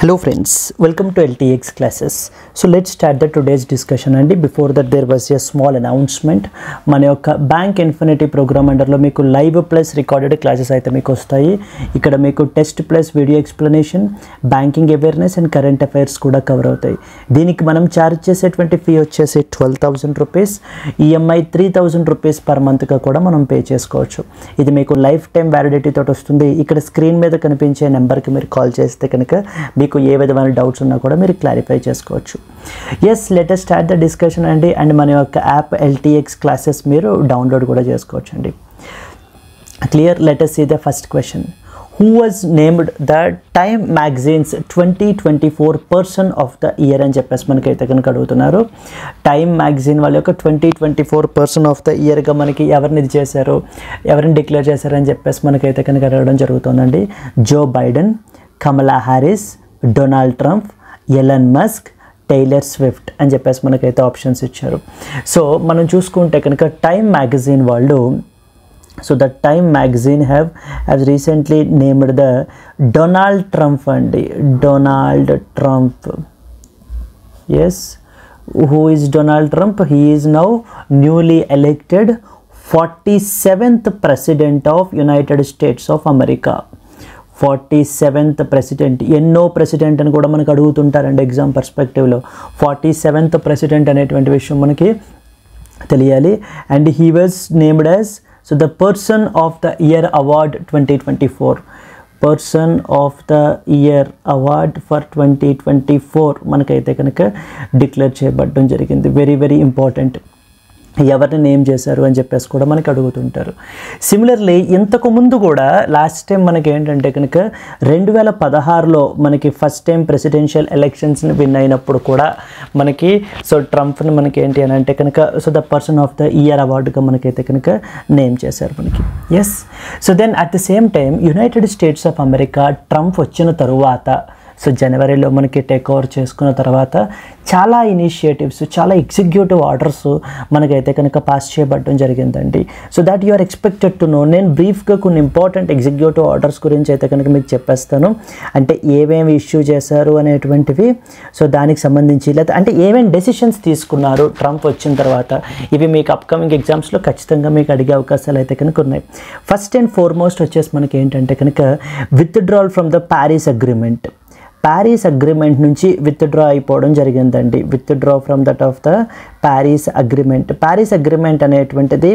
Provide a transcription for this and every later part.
Hello friends, welcome to LTX classes. So let's start the today's discussion. And before that there was a small announcement. మన యొక్క bank infinity programme అండర్లో మీకు live plus recorded classes అయితే మీకు వస్తాయి. ఇక్కడ మీకు test plus video explanation, banking awareness and current affairs కూడా cover అవుతాయి. దీనికి మనం ఛార్జ్ చేసేటువంటి ఫీ వచ్చేసి 12,000 రూపీస్, ఈఎంఐ 3,000 రూపీస్ పర్ మంత్గా కూడా మనం పే చేసుకోవచ్చు. ఇది మీకు లైఫ్ టైం వ్యాలిడిటీ తోటి వస్తుంది. ఇక్కడ స్క్రీన్ మీద కనిపించే నెంబర్కి మీరు కాల్ చేస్తే కనుక మీకు ఏ విధమైన డౌట్స్ ఉన్నా కూడా మీరు క్లారిఫై చేసుకోవచ్చు. Yes, let us start the discussion అండి. అండ్ మన యొక్క యాప్ LTX క్లాసెస్ మీరు డౌన్లోడ్ కూడా చేసుకోవచ్చు అండి. Clear? Let us see the first question. Who was named the time magazines 2024 person of the year అని చెప్పేసి మనకైతే కనుక అడుగుతున్నారు. టైమ్ మ్యాగజైన్ వాళ్ళ యొక్క 2024 పర్సన్ ఆఫ్ ద ఇయర్గా మనకి ఎవరిని ఇది చేశారు, ఎవరిని డిక్లేర్ చేశారని చెప్పేసి మనకైతే కనుక అడగడం జరుగుతుందండి. Joe Biden, Kamala Harris, Donald Trump, Elon Musk, Taylor Swift అని చెప్పేసి మనకైతే ఆప్షన్స్ ఇచ్చారు. సో మనం చూసుకుంటే కనుక టైమ్ మ్యాగజైన్ వాళ్ళు, so the Time magazine have recently named the Donald Trump అండి. Donald Trump, yes, who is Donald Trump? He is now newly elected 47th president of United States of America. 47th president. ఎన్నో president అని కూడా మనకు అడుగుతుంటారండి exam పర్స్పెక్టివ్లో. 47th president అనేటువంటి విషయం మనకి తెలియాలి. And he was named as, so the person of the year award 2024. Person of the year award for 2024 మనకైతే కనుక డిక్లేర్ చేయబడడం జరిగింది. Very very important. ఎవరిని నేమ్ చేశారు అని చెప్పేసి కూడా మనకి అడుగుతుంటారు. సిమిలర్లీ ఇంతకు ముందు కూడా లాస్ట్ టైం మనకి ఏంటంటే కనుక 2016లో మనకి ఫస్ట్ టైం ప్రెసిడెన్షియల్ ఎలక్షన్స్ని విన్ అయినప్పుడు కూడా మనకి సో ట్రంప్ని మనకి ఏంటి అని అంటే కనుక so the person of the year అవార్డుగా మనకైతే కనుక నేమ్ చేశారు మనకి. Yes, so then at the same time United States of America Trump వచ్చిన తరువాత, సో జనవరిలో మనకి టేక్ ఓవర్ చేసుకున్న తర్వాత చాలా ఇనిషియేటివ్స్, చాలా ఎగ్జిక్యూటివ్ ఆర్డర్స్ మనకైతే కనుక పాస్ చేయబడడం జరిగిందండి. So that you are expected to know. నేను బ్రీఫ్గా కొన్ని ఇంపార్టెంట్ ఎగ్జిక్యూటివ్ ఆర్డర్స్ గురించి అయితే కనుక మీకు చెప్పేస్తాను. అంటే ఏమేమి ఇష్యూ చేశారు అనేటువంటివి, సో దానికి సంబంధించి, లేదా అంటే ఏమేమి డెసిషన్స్ తీసుకున్నారు ట్రంప్ వచ్చిన తర్వాత, ఇవి మీకు అప్కమింగ్ ఎగ్జామ్స్లో ఖచ్చితంగా మీకు అడిగే అవకాశాలు అయితే కనుక ఉన్నాయి. ఫస్ట్ అండ్ ఫార్మోస్ట్ వచ్చేసి మనకి ఏంటంటే కనుక withdrawal from the Paris agreement. Paris agreement నుంచి విత్డ్రా అయిపోవడం జరిగిందండి. Withdraw from that of the Paris agreement. Paris agreement అనేటువంటిది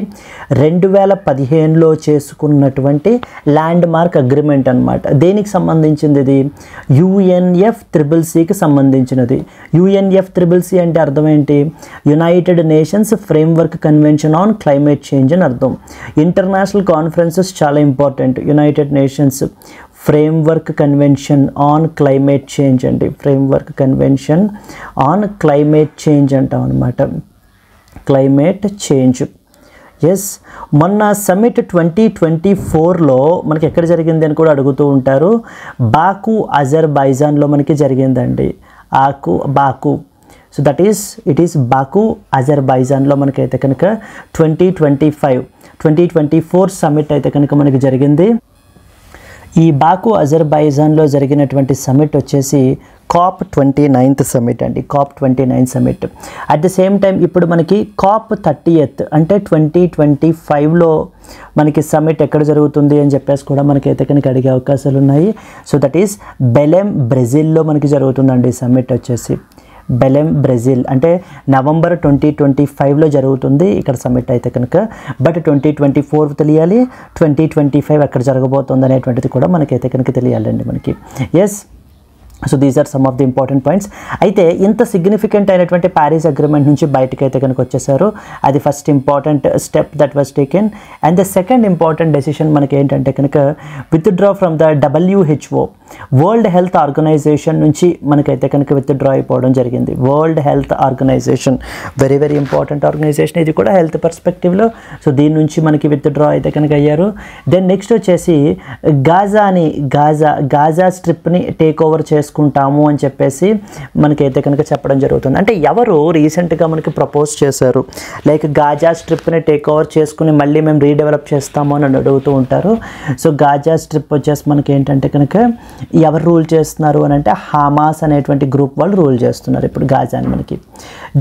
2015లో చేసుకున్నటువంటి ల్యాండ్ మార్క్ అగ్రిమెంట్ అనమాట. దేనికి సంబంధించింది ఇది? UNFCCCకి సంబంధించినది. UNFCCC అంటే అర్థం ఏంటి? United Nations framework convention on climate change అని అర్థం. ఇంటర్నేషనల్ కాన్ఫరెన్సెస్ చాలా important. United Nations framework convention on climate change అండి. Framework convention on climate change అంటాం అనమాట. Climate change. ఎస్, మొన్న సమ్మిట్ 2024లో మనకి ఎక్కడ జరిగింది అని కూడా అడుగుతూ ఉంటారు. బాకు అజర్బైజాన్లో మనకి జరిగిందండి. Baku. So that is, it is Baku అజర్బైజాన్లో మనకైతే కనుక 2024 సమ్మిట్ అయితే కనుక మనకి జరిగింది. ఈ బాకు అజర్బైజాన్లో జరిగినటువంటి సమ్మిట్ వచ్చేసి COP29 సమ్మిట్ అండి. COP29 summit. At the same time ఇప్పుడు మనకి COP30 అంటే 2025లో మనకి సమ్మిట్ ఎక్కడ జరుగుతుంది అని చెప్పేసి కూడా మనకైతే కనుక అడిగే అవకాశాలు ఉన్నాయి. సో దట్ ఈస్ బెలెమ్, బ్రెజిల్లో మనకి జరుగుతుందండి సమ్మిట్ వచ్చేసి. Belém, Brazil. అంటే నవంబర్ 2025లో జరుగుతుంది ఇక్కడ సమ్మిట్ అయితే కనుక. బట్ 2024 తెలియాలి, 2025 ఎక్కడ జరగబోతుంది అనేటువంటిది కూడా మనకైతే కనుక తెలియాలండి మనకి. Yes, so these are some of the important points. అయితే ఇంత సిగ్నిఫికెంట్ అయినటువంటి ప్యారిస్ అగ్రిమెంట్ నుంచి బయటకు అయితే కనుక వచ్చేసారు. అది first important step that was taken. And the second important decision మనకి ఏంటంటే కనుక withdraw from the WHO, world health organization నుంచి మనకైతే కనుక విత్డ్రా అయిపోవడం జరిగింది. World health organization very very important organization ఇది కూడా హెల్త్ పర్స్పెక్టివ్లో. సో దీని నుంచి మనకి విత్డ్రా అయితే కనుక అయ్యారు. దెన్ నెక్స్ట్ వచ్చేసి గాజా స్ట్రిప్ని టేక్ ఓవర్ చేసుకుంటాము అని చెప్పేసి మనకైతే కనుక చెప్పడం జరుగుతుంది. అంటే ఎవరు రీసెంట్గా మనకి ప్రపోజ్ చేశారు, లైక్ గాజా స్ట్రిప్ని టేక్ ఓవర్ చేసుకుని మళ్ళీ మేము రీడెవలప్ చేస్తాము అని అడుగుతూ ఉంటారు. సో గాజా స్ట్రిప్ వచ్చేసి మనకి ఏంటంటే కనుక ఎవరు రూల్ చేస్తున్నారు అని అంటే హమాస్ అనేటువంటి గ్రూప్ వాళ్ళు రూల్ చేస్తున్నారు ఇప్పుడు గాజాని మనకి.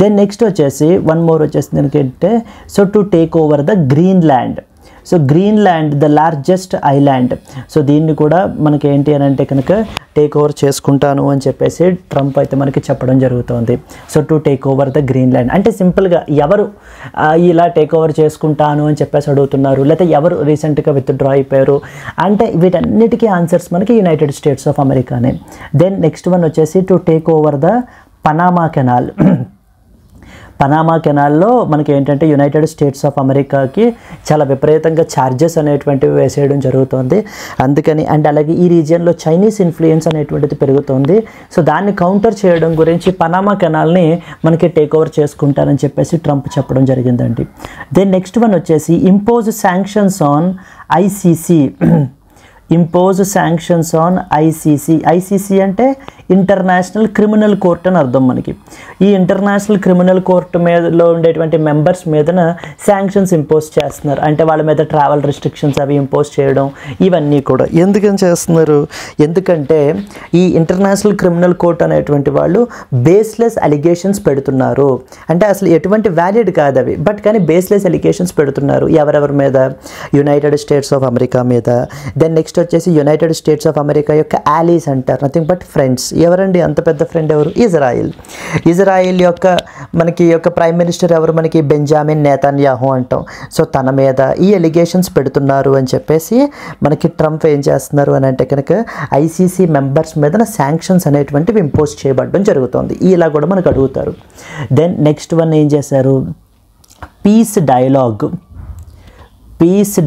దెన్ నెక్స్ట్ వచ్చేసి వన్ మోర్ వచ్చేసి ఏంటంటే so to take over the Greenland. So Greenland the largest island. So దీన్ని కూడా మనకి ఏంటి అని అంటే కనుక టేక్ ఓవర్ చేసుకుంటాను అని చెప్పేసి ట్రంప్ అయితే మనకి చెప్పడం జరుగుతుంది. So to take over the Greenland అంటే సింపుల్గా ఎవరు ఇలా టేక్ ఓవర్ చేసుకుంటాను అని చెప్పేసి అడుగుతున్నారు, లేకపోతే ఎవరు రీసెంట్గా విత్డ్రా అయిపోయారు అంటే వీటన్నిటికీ ఆన్సర్స్ మనకి యునైటెడ్ స్టేట్స్ ఆఫ్ అమెరికానే. దెన్ నెక్స్ట్ వన్ వచ్చేసి to take over the Panama Canal. Panama కెనాల్లో మనకి ఏంటంటే యునైటెడ్ స్టేట్స్ ఆఫ్ అమెరికాకి చాలా విపరీతంగా ఛార్జెస్ అనేటువంటివి వేసేయడం జరుగుతుంది. అందుకని అండ్ అలాగే ఈ రీజియన్లో చైనీస్ ఇన్ఫ్లుయెన్స్ అనేటువంటిది పెరుగుతుంది. సో దాన్ని కౌంటర్ చేయడం గురించి పనామా కెనాల్ని మనకి టేక్ ఓవర్ చేసుకుంటారని చెప్పేసి ట్రంప్ చెప్పడం జరిగిందండి. దెన్ నెక్స్ట్ వన్ వచ్చేసి impose sanctions on ICC. Impose sanctions on ICC. ICC అంటే ఇంటర్నేషనల్ క్రిమినల్ కోర్ట్ అని అర్థం మనకి. ఈ ఇంటర్నేషనల్ క్రిమినల్ కోర్టు మీదలో ఉండేటువంటి మెంబర్స్ మీదన శాంక్షన్స్ ఇంపోజ్ చేస్తున్నారు. అంటే వాళ్ళ మీద ట్రావెల్ రిస్ట్రిక్షన్స్ అవి ఇంపోజ్ చేయడం ఇవన్నీ కూడా ఎందుకని చేస్తున్నారు, ఎందుకంటే ఈ ఇంటర్నేషనల్ క్రిమినల్ కోర్ట్ అనేటువంటి వాళ్ళు బేస్లెస్ అలిగేషన్స్ పెడుతున్నారు. అంటే అసలు ఎటువంటి వ్యాలిడ్ కాదు అవి, బట్ కానీ బేస్లెస్ అలిగేషన్స్ పెడుతున్నారు. ఎవరెవరి మీద, యునైటెడ్ స్టేట్స్ ఆఫ్ అమెరికా మీద. దెన్ నెక్స్ట్ వచ్చేసి యునైటెడ్ స్టేట్స్ ఆఫ్ అమెరికా యొక్క ఆలీస్ అంటారు, నథింగ్ బట్ ఫ్రెండ్స్. ఎవరండి అంత పెద్ద ఫ్రెండ్ ఎవరు, ఇజ్రాయిల్. ఇజ్రాయిల్ యొక్క మనకి యొక్క ప్రైమ్ మినిస్టర్ ఎవరు, మనకి బెంజామిన్ నెతన్యాహు అంటాం. సో తన మీద ఈ ఎలిగేషన్స్ పెడుతున్నారు అని చెప్పేసి మనకి ట్రంప్ ఏం చేస్తున్నారు అని అంటే కనుక ఐసీసీ మెంబర్స్ మీద శాంక్షన్స్ అనేటువంటివి ఇంపోజ్ చేయబడడం జరుగుతుంది. ఇలా కూడా మనకు అడుగుతారు. దెన్ నెక్స్ట్ వన్ ఏం చేశారు, peace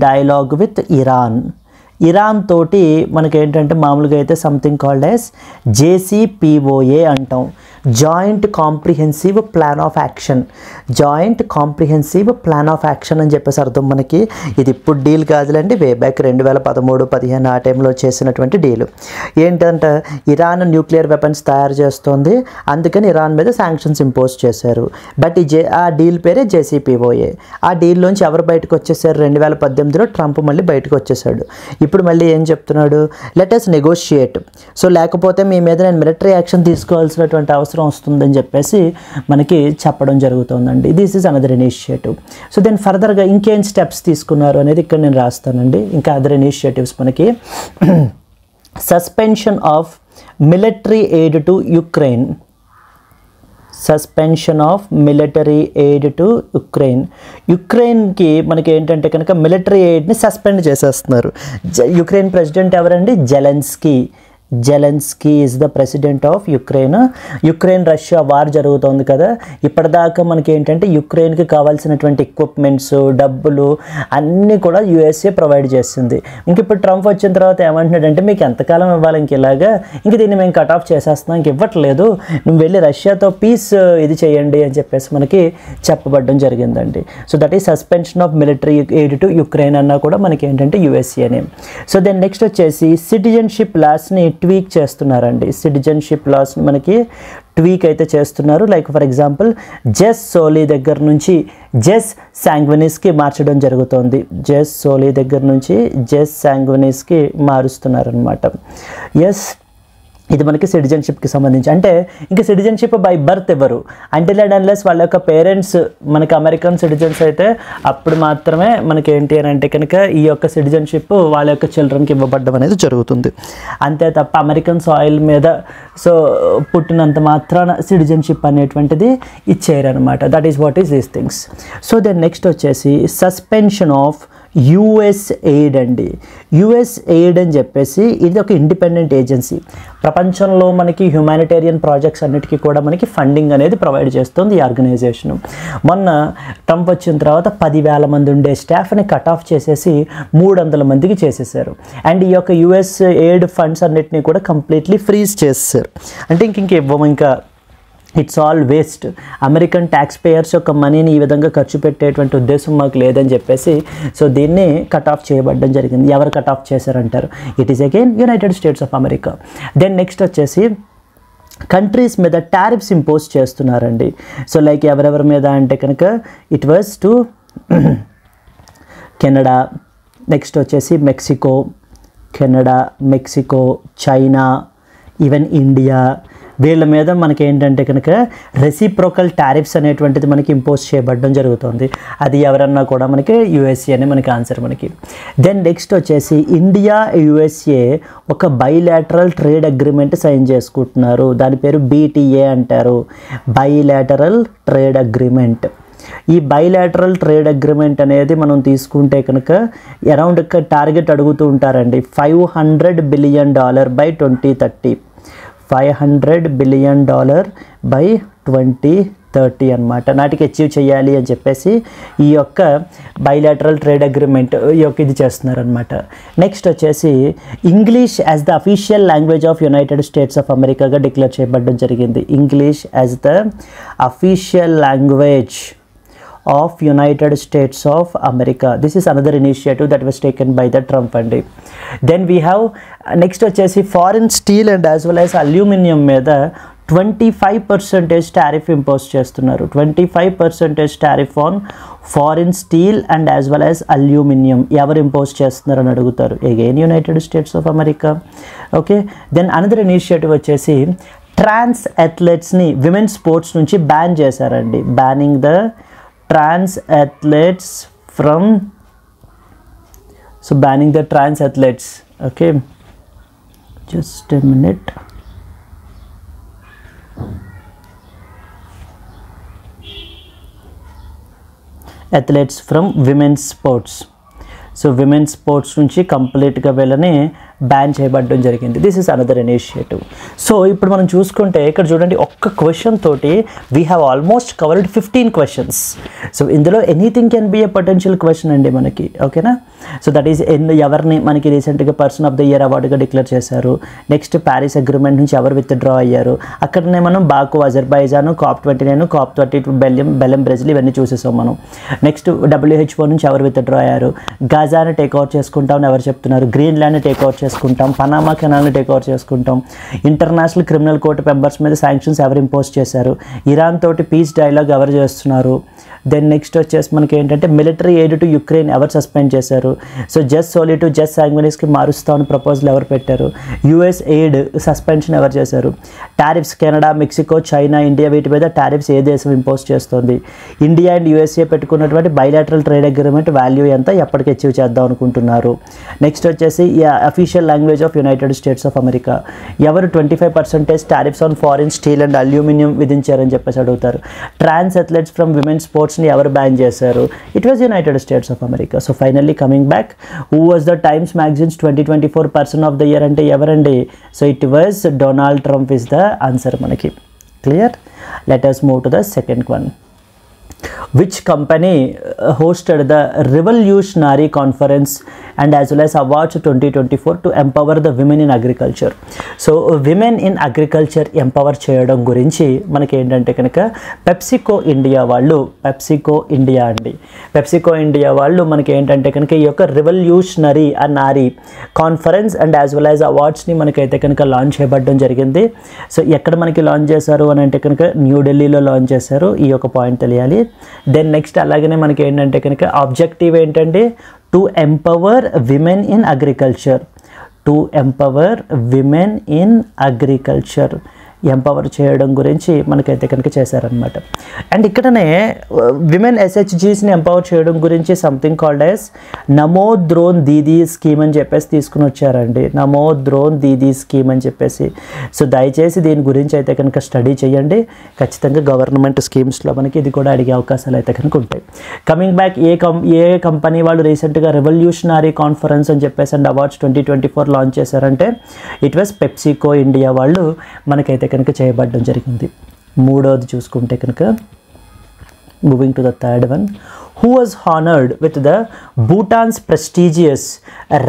dialogue with Iran. Iran తోటి మనకి ఏంటంటే మామూలుగా అయితే సంథింగ్ కాల్డ్ యాజ్ JCPOA అంటాం, joint comprehensive plan of action. Joint comprehensive plan of action అని చెప్పేసి అర్థం మనకి. ఇది ఇప్పుడు డీల్ కాదులండి, వే బ్యాక్ 2013-15 ఆ టైంలో చేసినటువంటి డీలు. ఏంటంటే ఇరాన్ న్యూక్లియర్ వెపన్స్ తయారు చేస్తుంది, అందుకని ఇరాన్ మీద శాంక్షన్స్ ఇంపోజ్ చేశారు. బట్ ఆ డీల్ పేరే JCPOA. ఆ డీల్లోంచి ఎవరు బయటకు వచ్చేసారు, 2018లో ట్రంప్ మళ్ళీ బయటకు వచ్చేసాడు. ఇప్పుడు మళ్ళీ ఏం చెప్తున్నాడు, లెట్ us నెగోషియేట్. సో లేకపోతే మీ మీద నేను మిలిటరీ యాక్షన్ తీసుకోవాల్సినటువంటి అవసరం వస్తుందని చెప్పేసి మనకి చెప్పడం జరుగుతుందండి. This is another initiative. So then ఫర్దర్గా ఇంకేం స్టెప్స్ తీసుకున్నారు అనేది ఇక్కడ నేను రాస్తానండి. ఇంకా అదర్ ఇనిషియేటివ్స్ మనకి suspension of military aid to Ukraine. Suspension of military aid to యుక్రెయిన్కి మనకి ఏంటంటే కనుక మిలిటరీ ఎయిడ్ని సస్పెండ్ చేసేస్తున్నారు. యుక్రెయిన్ ప్రెసిడెంట్ ఎవరండి, Zelensky is the president of Ukraine. Ukraine Russia war జరుగుతోంది కదా, ఇప్పటిదాకా మనకి ఏంటంటే యుక్రెయిన్కి కావాల్సినటువంటి ఎక్విప్మెంట్స్, డబ్బులు అన్నీ కూడా USA ప్రొవైడ్ చేస్తుంది. ఇంక ఇప్పుడు ట్రంప్ వచ్చిన తర్వాత ఏమంటున్నాడంటే మీకు ఎంతకాలం ఇవ్వాలి, ఇంక ఇలాగా ఇంక దీన్ని మేము కట్ ఆఫ్ చేసేస్తున్నాం, ఇంక ఇవ్వట్లేదు, నువ్వు వెళ్ళి రష్యాతో పీస్ ఇది చేయండి అని చెప్పేసి మనకి చెప్పబడడం జరిగిందండి. So that is suspension of military aid to Ukraine అన్నా కూడా మనకి ఏంటంటే USA. సో దెన్ నెక్స్ట్ వచ్చేసి సిటిజన్షిప్ లాస్ని ట్వీక్ చేస్తున్నారండి. సిటిజన్షిప్ లాస్ని మనకి ట్వీక్ అయితే చేస్తున్నారు. లైక్ ఫర్ ఎగ్జాంపుల్ జెస్ సోలీ దగ్గర నుంచి జెస్ శాంగ్వినిస్కి మార్చడం జరుగుతుంది. జెస్ సోలీ దగ్గర నుంచి జెస్ శాంగ్వినిస్కి మారుస్తున్నారనమాట. ఎస్, ఇది మనకి సిటిజన్షిప్కి సంబంధించి. అంటే ఇంకా సిటిజన్షిప్ బై బర్త్ ఎవరు, అంటిల్ అండ్ అన్లెస్ వాళ్ళ యొక్క పేరెంట్స్ మనకి అమెరికన్ సిటిజన్స్ అయితే అప్పుడు మాత్రమే మనకి ఏంటి అని అంటే కనుక ఈ యొక్క సిటిజన్షిప్ వాళ్ళ యొక్క చిల్డ్రన్కి ఇవ్వబడ్డం అనేది జరుగుతుంది. అంతే తప్ప అమెరికన్ సాయిల్ మీద సో పుట్టినంత మాత్రాన సిటిజన్షిప్ అనేటువంటిది ఇచ్చేయరనమాట. That is what is these things. So then next వచ్చేసి సస్పెన్షన్ ఆఫ్ USAID అండి. USAID అని చెప్పేసి ఇది ఒక ఇండిపెండెంట్ ఏజెన్సీ. ప్రపంచంలో మనకి హ్యుమానిటేరియన్ ప్రాజెక్ట్స్ అన్నిటికీ కూడా మనకి ఫండింగ్ అనేది ప్రొవైడ్ చేస్తుంది ఈ ఆర్గనైజేషన్. మొన్న ట్రంప్ వచ్చిన తర్వాత 10,000 మంది ఉండే స్టాఫ్ని కట్ ఆఫ్ చేసేసి 300 మందికి చేసేసారు. అండ్ ఈ యొక్క USAID ఫండ్స్ అన్నిటినీ కూడా కంప్లీట్లీ ఫ్రీజ్ చేసేసారు. అంటే ఇంక ఇవ్వము, ఇంకా it's all waste, American taxpayers యొక్క మనీని ఈ విధంగా ఖర్చు పెట్టేటువంటి ఉద్దేశం మాకు లేదని చెప్పేసి సో దీన్ని కట్ ఆఫ్ చేయబడడం జరిగింది. ఎవరు కట్ ఆఫ్ చేశారంటారు, it is again United States of America. Then next వచ్చేసి కంట్రీస్ మీద టారిఫ్స్ ఇంపోజ్ చేస్తున్నారండి. సో లైక్ ఎవరెవరి మీద అంటే కనుక it was to Canada, next వచ్చేసి Mexico, Canada, Mexico, China, even India, వీళ్ళ మీద మనకి ఏంటంటే కనుక రెసిప్రోకల్ టారిఫ్స్ అనేటువంటిది మనకి ఇంపోజ్ చేయబడడం జరుగుతుంది. అది ఎవరన్నా కూడా మనకి యుఎస్ఏ అనే మనకి ఆన్సర్ మనకి. దెన్ నెక్స్ట్ వచ్చేసి ఇండియా యుఎస్ఏ ఒక బైలాటరల్ ట్రేడ్ అగ్రిమెంట్ సైన్ చేసుకుంటున్నారు. దాని పేరు BTA అంటారు, బైలాటరల్ ట్రేడ్ అగ్రిమెంట్. ఈ బైలాటరల్ ట్రేడ్ అగ్రిమెంట్ అనేది మనం తీసుకుంటే కనుక అరౌండ్ టార్గెట్ అడుగుతూ ఉంటారండి, $500 billion బై 2030, $500 billion బై 2030 అనమాట. నాటికి అచీవ్ చేయాలి అని చెప్పేసి ఈ యొక్క బైలాటరల్ ట్రేడ్ అగ్రిమెంట్ ఈ యొక్క ఇది చేస్తున్నారనమాట. నెక్స్ట్ వచ్చేసి English as the official language of United States of అమెరికాగా డిక్లేర్ చేయబడడం జరిగింది. English as the official language of United States of America. This is another initiative that was taken by the Trump అండి. Then we have next వచ్చేసి foreign steel and as well as aluminium మీద 25% tariff impose చేస్తున్నారు. 25% tariff on foreign steel and as well as aluminium. ఎవరు impose చేస్తున్నారు అని అడుగుతారు. Again United States of America. Okay, then another initiative వచ్చేసి trans అథ్లెట్స్ని women sports నుంచి ban చేశారండి. Banning the trans athletes from, so banning the trans athletes. Okay, just a minute. Athletes from women's sports. So women sports నుంచి కంప్లీట్గా వీళ్ళని ban చేయబడడం జరిగింది. This is another initiative. So ఇప్పుడు మనం చూసుకుంటే ఇక్కడ చూడండి, ఒక్క క్వశ్చన్ తోటి we have almost covered 15 questions. So ఇందులో anything can be a potential question అండి మనకి. ఓకేనా? సో దట్ ఈస్ ఎవరిని మనకి రీసెంట్గా పర్సన్ ఆఫ్ ద ఇయర్ అవార్డుగా డిక్లేర్ చేశారు. నెక్స్ట్ ప్యారిస్ అగ్రిమెంట్ నుంచి ఎవరు విత్డ్రా అయ్యారు. అక్కడనే మనం బాకు, అజర్బైజాన్, COP29, COP32, బెలెం, బ్రెజిల్ ఇవన్నీ చూసేసాం మనం. నెక్స్ట్ WHO నుంచి ఎవరు విత్డ్రా అయ్యారు. గాజాని టేక్ఓవర్ చేసుకుంటాం ఎవరు చెప్తున్నారు. గ్రీన్లాండ్ని టేక్ఓవర్ చేసుకుంటాం. పనామా కెనాల్ని టేక్ఓవర్ చేసుకుంటాం. ఇంటర్నేషనల్ క్రిమినల్ కోర్ట్ మెంబర్స్ మీద శాంక్షన్స్ ఎవరు ఇంపోజ్ చేశారు. ఇరాన్ తోటి పీస్ డైలాగ్ ఎవరు చేస్తున్నారు. దెన్ నెక్స్ట్ వచ్చేసి మనకి ఏంటంటే మిలిటరీ ఎయిడ్ టు యుక్రెయిన్ ఎవరు సస్పెండ్ చేశారు. So just solely to just సాంగ్వినిస్కి మారుస్తామని ప్రపోజల్ ఎవరు పెట్టారు. US ఎయిడ్ సస్పెన్షన్ ఎవరు చేశారు. Tariffs Canada, Mexico, China, India వీటి మీద టారిఫ్స్ ఏ దేశం ఇంపోజ్ చేస్తుంది. ఇండియా అండ్ USA పెట్టుకున్నటువంటి బైలాటరల్ ట్రేడ్ అగ్రిమెంట్ వాల్యూ ఎంత, ఎప్పటికి అచీవ్ చేద్దాం అనుకుంటున్నారు. నెక్స్ట్ వచ్చేసి official language of United States of America. ఎవరు 25% tariffs on foreign steel and aluminium విధించారని చెప్పేసి అడుగుతారు. ట్రాన్స్ అథ్లెట్స్ ఫ్రమ్ విమెన్ స్పోర్ట్స్ని ఎవరు బ్యాన్ చేశారు. It was United States of America. So finally coming back, who was the Times magazine's 2024 person of the year అంటే ఎవరండి. So it was Donald Trump is the answer మనకి. Clear? Let us move to the second one. Which company hosted the Revolutionary Conference and as well as Awards 2024 to empower the women in agriculture? So women in agriculture empower చేయడం గురించి మనకి ఏంటంటే కనుక PepsiCo India వాళ్ళు, PepsiCo India అండి, PepsiCo India వాళ్ళు మనకి ఏంటంటే కనుక ఈ యొక్క revolutionary Nari conference and as well as అవార్డ్స్ని మనకైతే కనుక లాంచ్ చేయబడడం జరిగింది. సో ఎక్కడ మనకి లాంచ్ చేశారు అని అంటే కనుక న్యూఢిల్లీలో లాంచ్ చేశారు. ఈ యొక్క పాయింట్ తెలియాలి. దెన్ నెక్స్ట్ అలాగనే మనకి ఏంటంటే కనుక ఆబ్జెక్టివ్ ఏంటంటే to empower women in agriculture, to empower women in agriculture, empower చేయడం గురించి మనకైతే కనుక చేశారనమాట. అండ్ ఇక్కడనే విమెన్ SHGస్ని ఎంపవర్ చేయడం గురించి సంథింగ్ కాల్డ్ యాజ్ నమో డ్రోన్ దీదీ స్కీమ్ అని చెప్పేసి తీసుకుని వచ్చారండి. నమో డ్రోన్ దీదీ స్కీమ్ అని చెప్పేసి. సో దయచేసి దీని గురించి అయితే కనుక స్టడీ చేయండి. ఖచ్చితంగా గవర్నమెంట్ స్కీమ్స్లో మనకి ఇది కూడా అడిగే అవకాశాలు అయితే కనుక ఉంటాయి. కమింగ్ బ్యాక్, ఏ కంపెనీ వాళ్ళు రీసెంట్గా రెవల్యూషనరీ కాన్ఫరెన్స్ అని చెప్పేసి అండ్ అవార్డ్స్ 2024 లాంచ్ చేశారంటే ఇట్ వాజ్ పెప్సికో ఇండియా వాళ్ళు మనకైతే కనుక చేయబడడం జరిగింది. మూడోది చూసుకుంటే కనుక moving to the third one, who was honored with the Bhutan's prestigious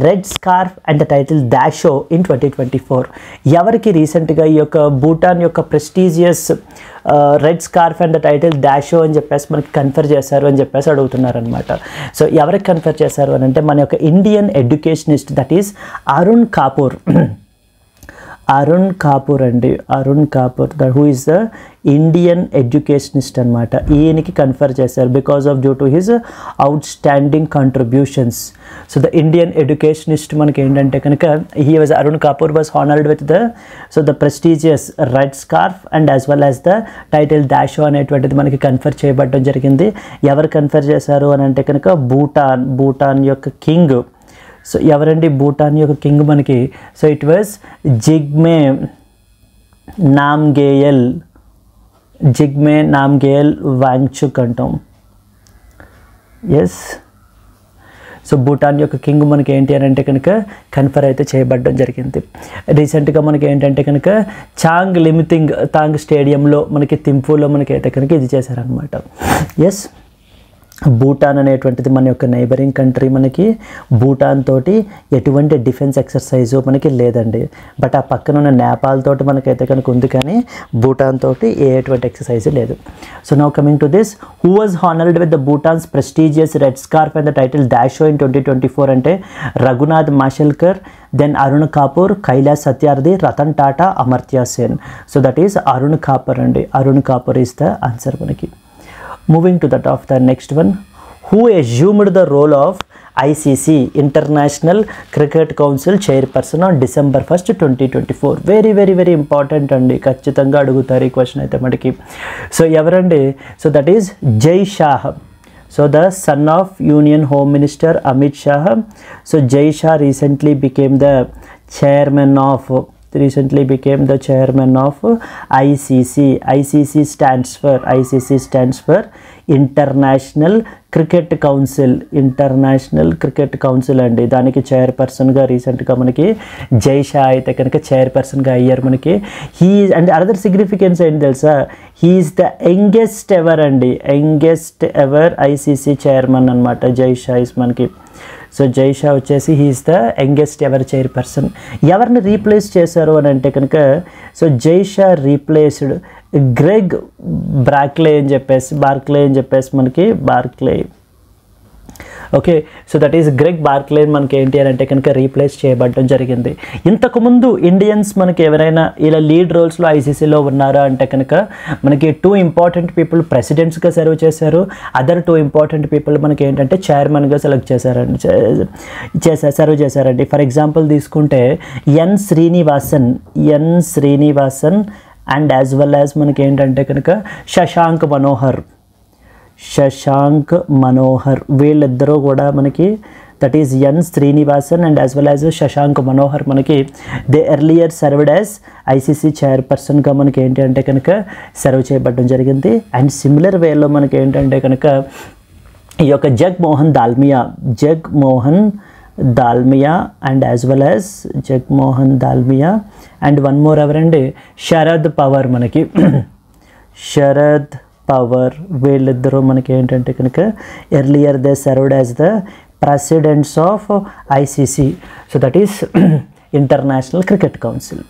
red scarf and the title Dasho in 2024. ఎవరికి రీసెంట్గా ఈ యొక్క భూటాన్ యొక్క prestigious red scarf and the title Dasho అని చెప్పేసి మనకి కన్ఫర్ చేశారు అని చెప్పేసి అడుగుతున్నారు అనమాట. సో ఎవరికి కన్ఫర్ చేశారు అని అంటే మన యొక్క Indian educationist, that is Arun Kapur. Arun Kapur అండి, Arun Kapur who is the Indian educationist అనమాట. ఈయనకి కన్ఫర్ చేశారు because of due to his outstanding contributions. So the Indian educationist మనకి ఏంటంటే కనుక Arun Kapur was honoured with the prestigious red scarf and as well as the title Dasho అనేటువంటిది మనకి confer చేయబడడం జరిగింది. ఎవరు కన్ఫర్ చేశారు అని అంటే కనుక భూటాన్ యొక్క కింగ్. సో ఎవరండి భూటాన్ యొక్క కింగ్ మనకి? So it was Jigme Namgyel Wangchuck అంటాం. ఎస్, సో భూటాన్ యొక్క కింగ్ మనకి ఏంటి అని అంటే కనుక కన్ఫర్ అయితే చేయబడడం జరిగింది. రీసెంట్గా మనకి ఏంటంటే కనుక చాంగ్ లిమితింగ్ తాంగ్ స్టేడియంలో మనకి థింఫులో మనకి అయితే కనుక ఇది చేశారనమాట. ఎస్, భూటాన్ అనేటువంటిది మన యొక్క నైబరింగ్ కంట్రీ. మనకి భూటాన్ తోటి ఎటువంటి డిఫెన్స్ ఎక్సర్సైజు మనకి లేదండి. బట్ ఆ పక్కన ఉన్న నేపాల్ తోటి మనకైతే కనుక ఉంది, కానీ భూటాన్ తోటి ఎటువంటి ఎక్సర్సైజ్ లేదు. So now coming to this, who was honoured with the Bhutan's prestigious red scarf and the title Dasho in 2024 అంటే Raghunath Mashelkar, then Arun Kapur, Kailash Satyarthi, Ratan Tata, Amartya Sen. So that is Arun Kapur అండి. Arun Kapur is the answer మనకి. Moving to the next one, who assumed the role of ICC International Cricket Council chairperson on December 1st, 2024? Very very very important అండి, ఖచ్చితంగా అడుగుతారు ఈ question అయితే మనకి. So ఎవరండి? So that is జై Shah. So the son of union home minister Amit Shah. So Jai Shah recently became the chairman of ICC. ICC stands for International Cricket Council. International Cricket Council అండి. దానికి చైర్పర్సన్గా రీసెంట్గా మనకి జై షా అయితే కనుక చైర్పర్సన్గా అయ్యారు మనకి. అండ్ అదర్ సిగ్నిఫికెన్స్ ఏంటి తెలుసా? He is the youngest ever ICC chairman అనమాట. జై షా ఇస్ మనకి. సో జై షా వచ్చేసి he is the youngest ever chairperson. ఎవరిని రీప్లేస్ చేశారు అని అంటే కనుక, so Jai Shah replaced Greg Barclay అని చెప్పేసి మనకి Barclay. Okay, so that is Greg Barclay మనకి ఏంటి అని అంటే కనుక రీప్లేస్ చేయబడడం జరిగింది. ఇంతకుముందు ఇండియన్స్ మనకి ఎవరైనా ఇలా లీడ్ రోల్స్లో ఐసీసీలో ఉన్నారా అంటే కనుక మనకి 2 ఇంపార్టెంట్ పీపుల్ ప్రెసిడెంట్స్గా సర్వ్ చేశారు. అదర్ 2 ఇంపార్టెంట్ పీపుల్ మనకి ఏంటంటే చైర్మన్గా సర్వ్ చేశారండి. ఫర్ ఎగ్జాంపుల్ తీసుకుంటే N Srinivasan and as well as మనకి ఏంటంటే కనుక శశాంక్ మనోహర్ వీళ్ళిద్దరూ కూడా మనకి, that is N Srinivasan and as well as Shashank Manohar మనకి they earlier served as ICC చైర్పర్సన్గా మనకి ఏంటి అంటే కనుక సర్వ్ చేయబడడం జరిగింది. అండ్ సిమిలర్ వేలో మనకి ఏంటంటే కనుక ఈ యొక్క Jagmohan Dalmiya and as well as and one more ఎవరండి, శరద్ పవర్ వీళ్ళిద్దరూ మనకి ఏంటంటే కనుక earlier they served as the presidents of ICC. So that is international cricket Council.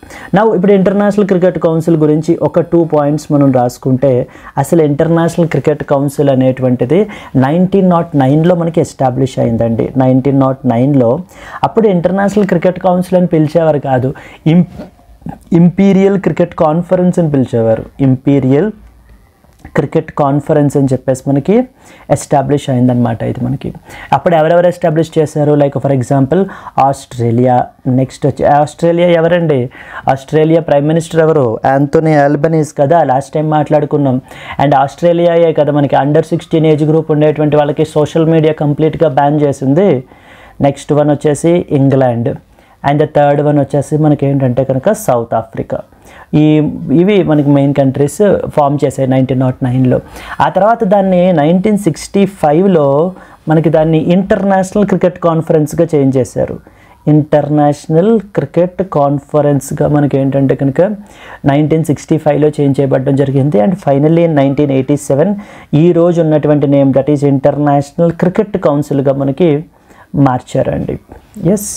ఇప్పుడు ఇంటర్నేషనల్ క్రికెట్ కౌన్సిల్ గురించి ఒక 2 పాయింట్స్ మనం రాసుకుంటే, అసలు ఇంటర్నేషనల్ క్రికెట్ కౌన్సిల్ అనేటువంటిది 1909లో మనకి ఎస్టాబ్లిష్ అయిందండి. 1909లో అప్పుడు ఇంటర్నేషనల్ క్రికెట్ కౌన్సిల్ అని పిలిచేవారు కాదు, ఇంపీరియల్ క్రికెట్ కాన్ఫరెన్స్ అని పిలిచేవారు. ఇంపీరియల్ క్రికెట్ కాన్ఫరెన్స్ అని చెప్పేసి మనకి ఎస్టాబ్లిష్ అయిందనమాట. ఇది మనకి అప్పుడు ఎవరెవరు ఎస్టాబ్లిష్ చేశారు? Like for example Australia. Next వచ్చి ఆస్ట్రేలియా ఎవరండి? ఆస్ట్రేలియా ప్రైమ్ మినిస్టర్ ఎవరు? యాంథోనీ ఆల్బనీస్ కదా, లాస్ట్ టైం మాట్లాడుకున్నాం. అండ్ ఆస్ట్రేలియాయే కదా మనకి అండర్ 16 ఏజ్ గ్రూప్ ఉండేటువంటి వాళ్ళకి సోషల్ మీడియా కంప్లీట్గా బ్యాన్ చేసింది. నెక్స్ట్ వన్ వచ్చేసి ఇంగ్లాండ్. అండ్ థర్డ్ వన్ వచ్చేసి మనకి ఏంటంటే కనుక సౌత్ ఆఫ్రికా. ఇవి మనకి మెయిన్ కంట్రీస్ ఫామ్ చేశాయి 1909లో. ఆ తర్వాత దాన్ని 1965లో మనకి దాన్ని ఇంటర్నేషనల్ క్రికెట్ కాన్ఫరెన్స్గా చేంజ్ చేశారు. ఇంటర్నేషనల్ క్రికెట్ కాన్ఫరెన్స్గా మనకి ఏంటంటే కనుక 1965లో చేంజ్ చేయబడడం జరిగింది. అండ్ ఫైనల్లీ 1987 ఈ రోజు ఉన్నటువంటి name, that is international cricket కౌన్సిల్గా మనకి మార్చారండి. Yes,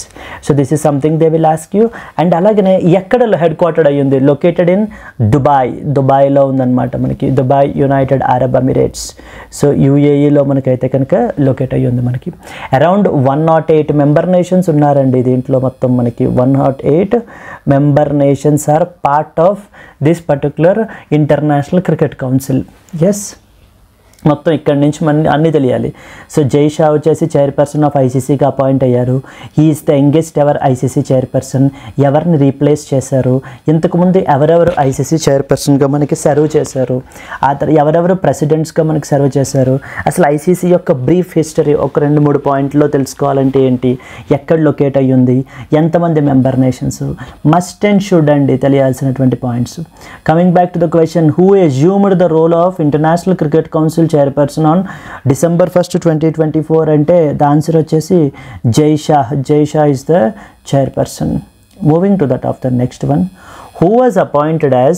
so this is something they will ask you. And అలాగనే ఎక్కడ హెడ్ క్వార్టర్ అయ్యింది? లొకేటెడ్ ఇన్ దుబాయ్లో ఉందన్నమాట మనకి, Dubai United Arab Emirates. So యూఏఈలో మనకైతే కనుక లొకేట్ అయ్యి ఉంది. మనకి అరౌండ్ 108 మెంబర్ నేషన్స్ ఉన్నారండి దీంట్లో. మొత్తం మనకి 108 member nations are part of this particular International cricket Council. Yes, మొత్తం ఇక్కడి నుంచి అన్నీ తెలియాలి. సో జై షా వచ్చేసి చైర్పర్సన్ ఆఫ్ ఐసీసీగా అపాయింట్ అయ్యారు. He is the youngest ever ICC chairperson. ఎవరిని రీప్లేస్ చేశారు? ఇంతకుముందు ఎవరెవరు ఐసీసీ చైర్పర్సన్గా మనకి సర్వ్ చేశారు, ఆ తర్వాత ఎవరెవరు ప్రెసిడెంట్స్గా మనకి సర్వ్ చేశారు, అసలు ఐసీసీ యొక్క బ్రీఫ్ హిస్టరీ ఒక 2-3 పాయింట్లో తెలుసుకోవాలంటే ఏంటి, ఎక్కడ లొకేట్ అయ్యి ఉంది, ఎంతమంది member nations, must and should అండి తెలియాల్సినటువంటి points. Coming back to the question, who assumed the role of international cricket council chairperson on December 1st, 2024 అంటే ద ఆన్సర్ వచ్చేసి Jay Shah is the chairperson. Moving to that of the next one, who was appointed as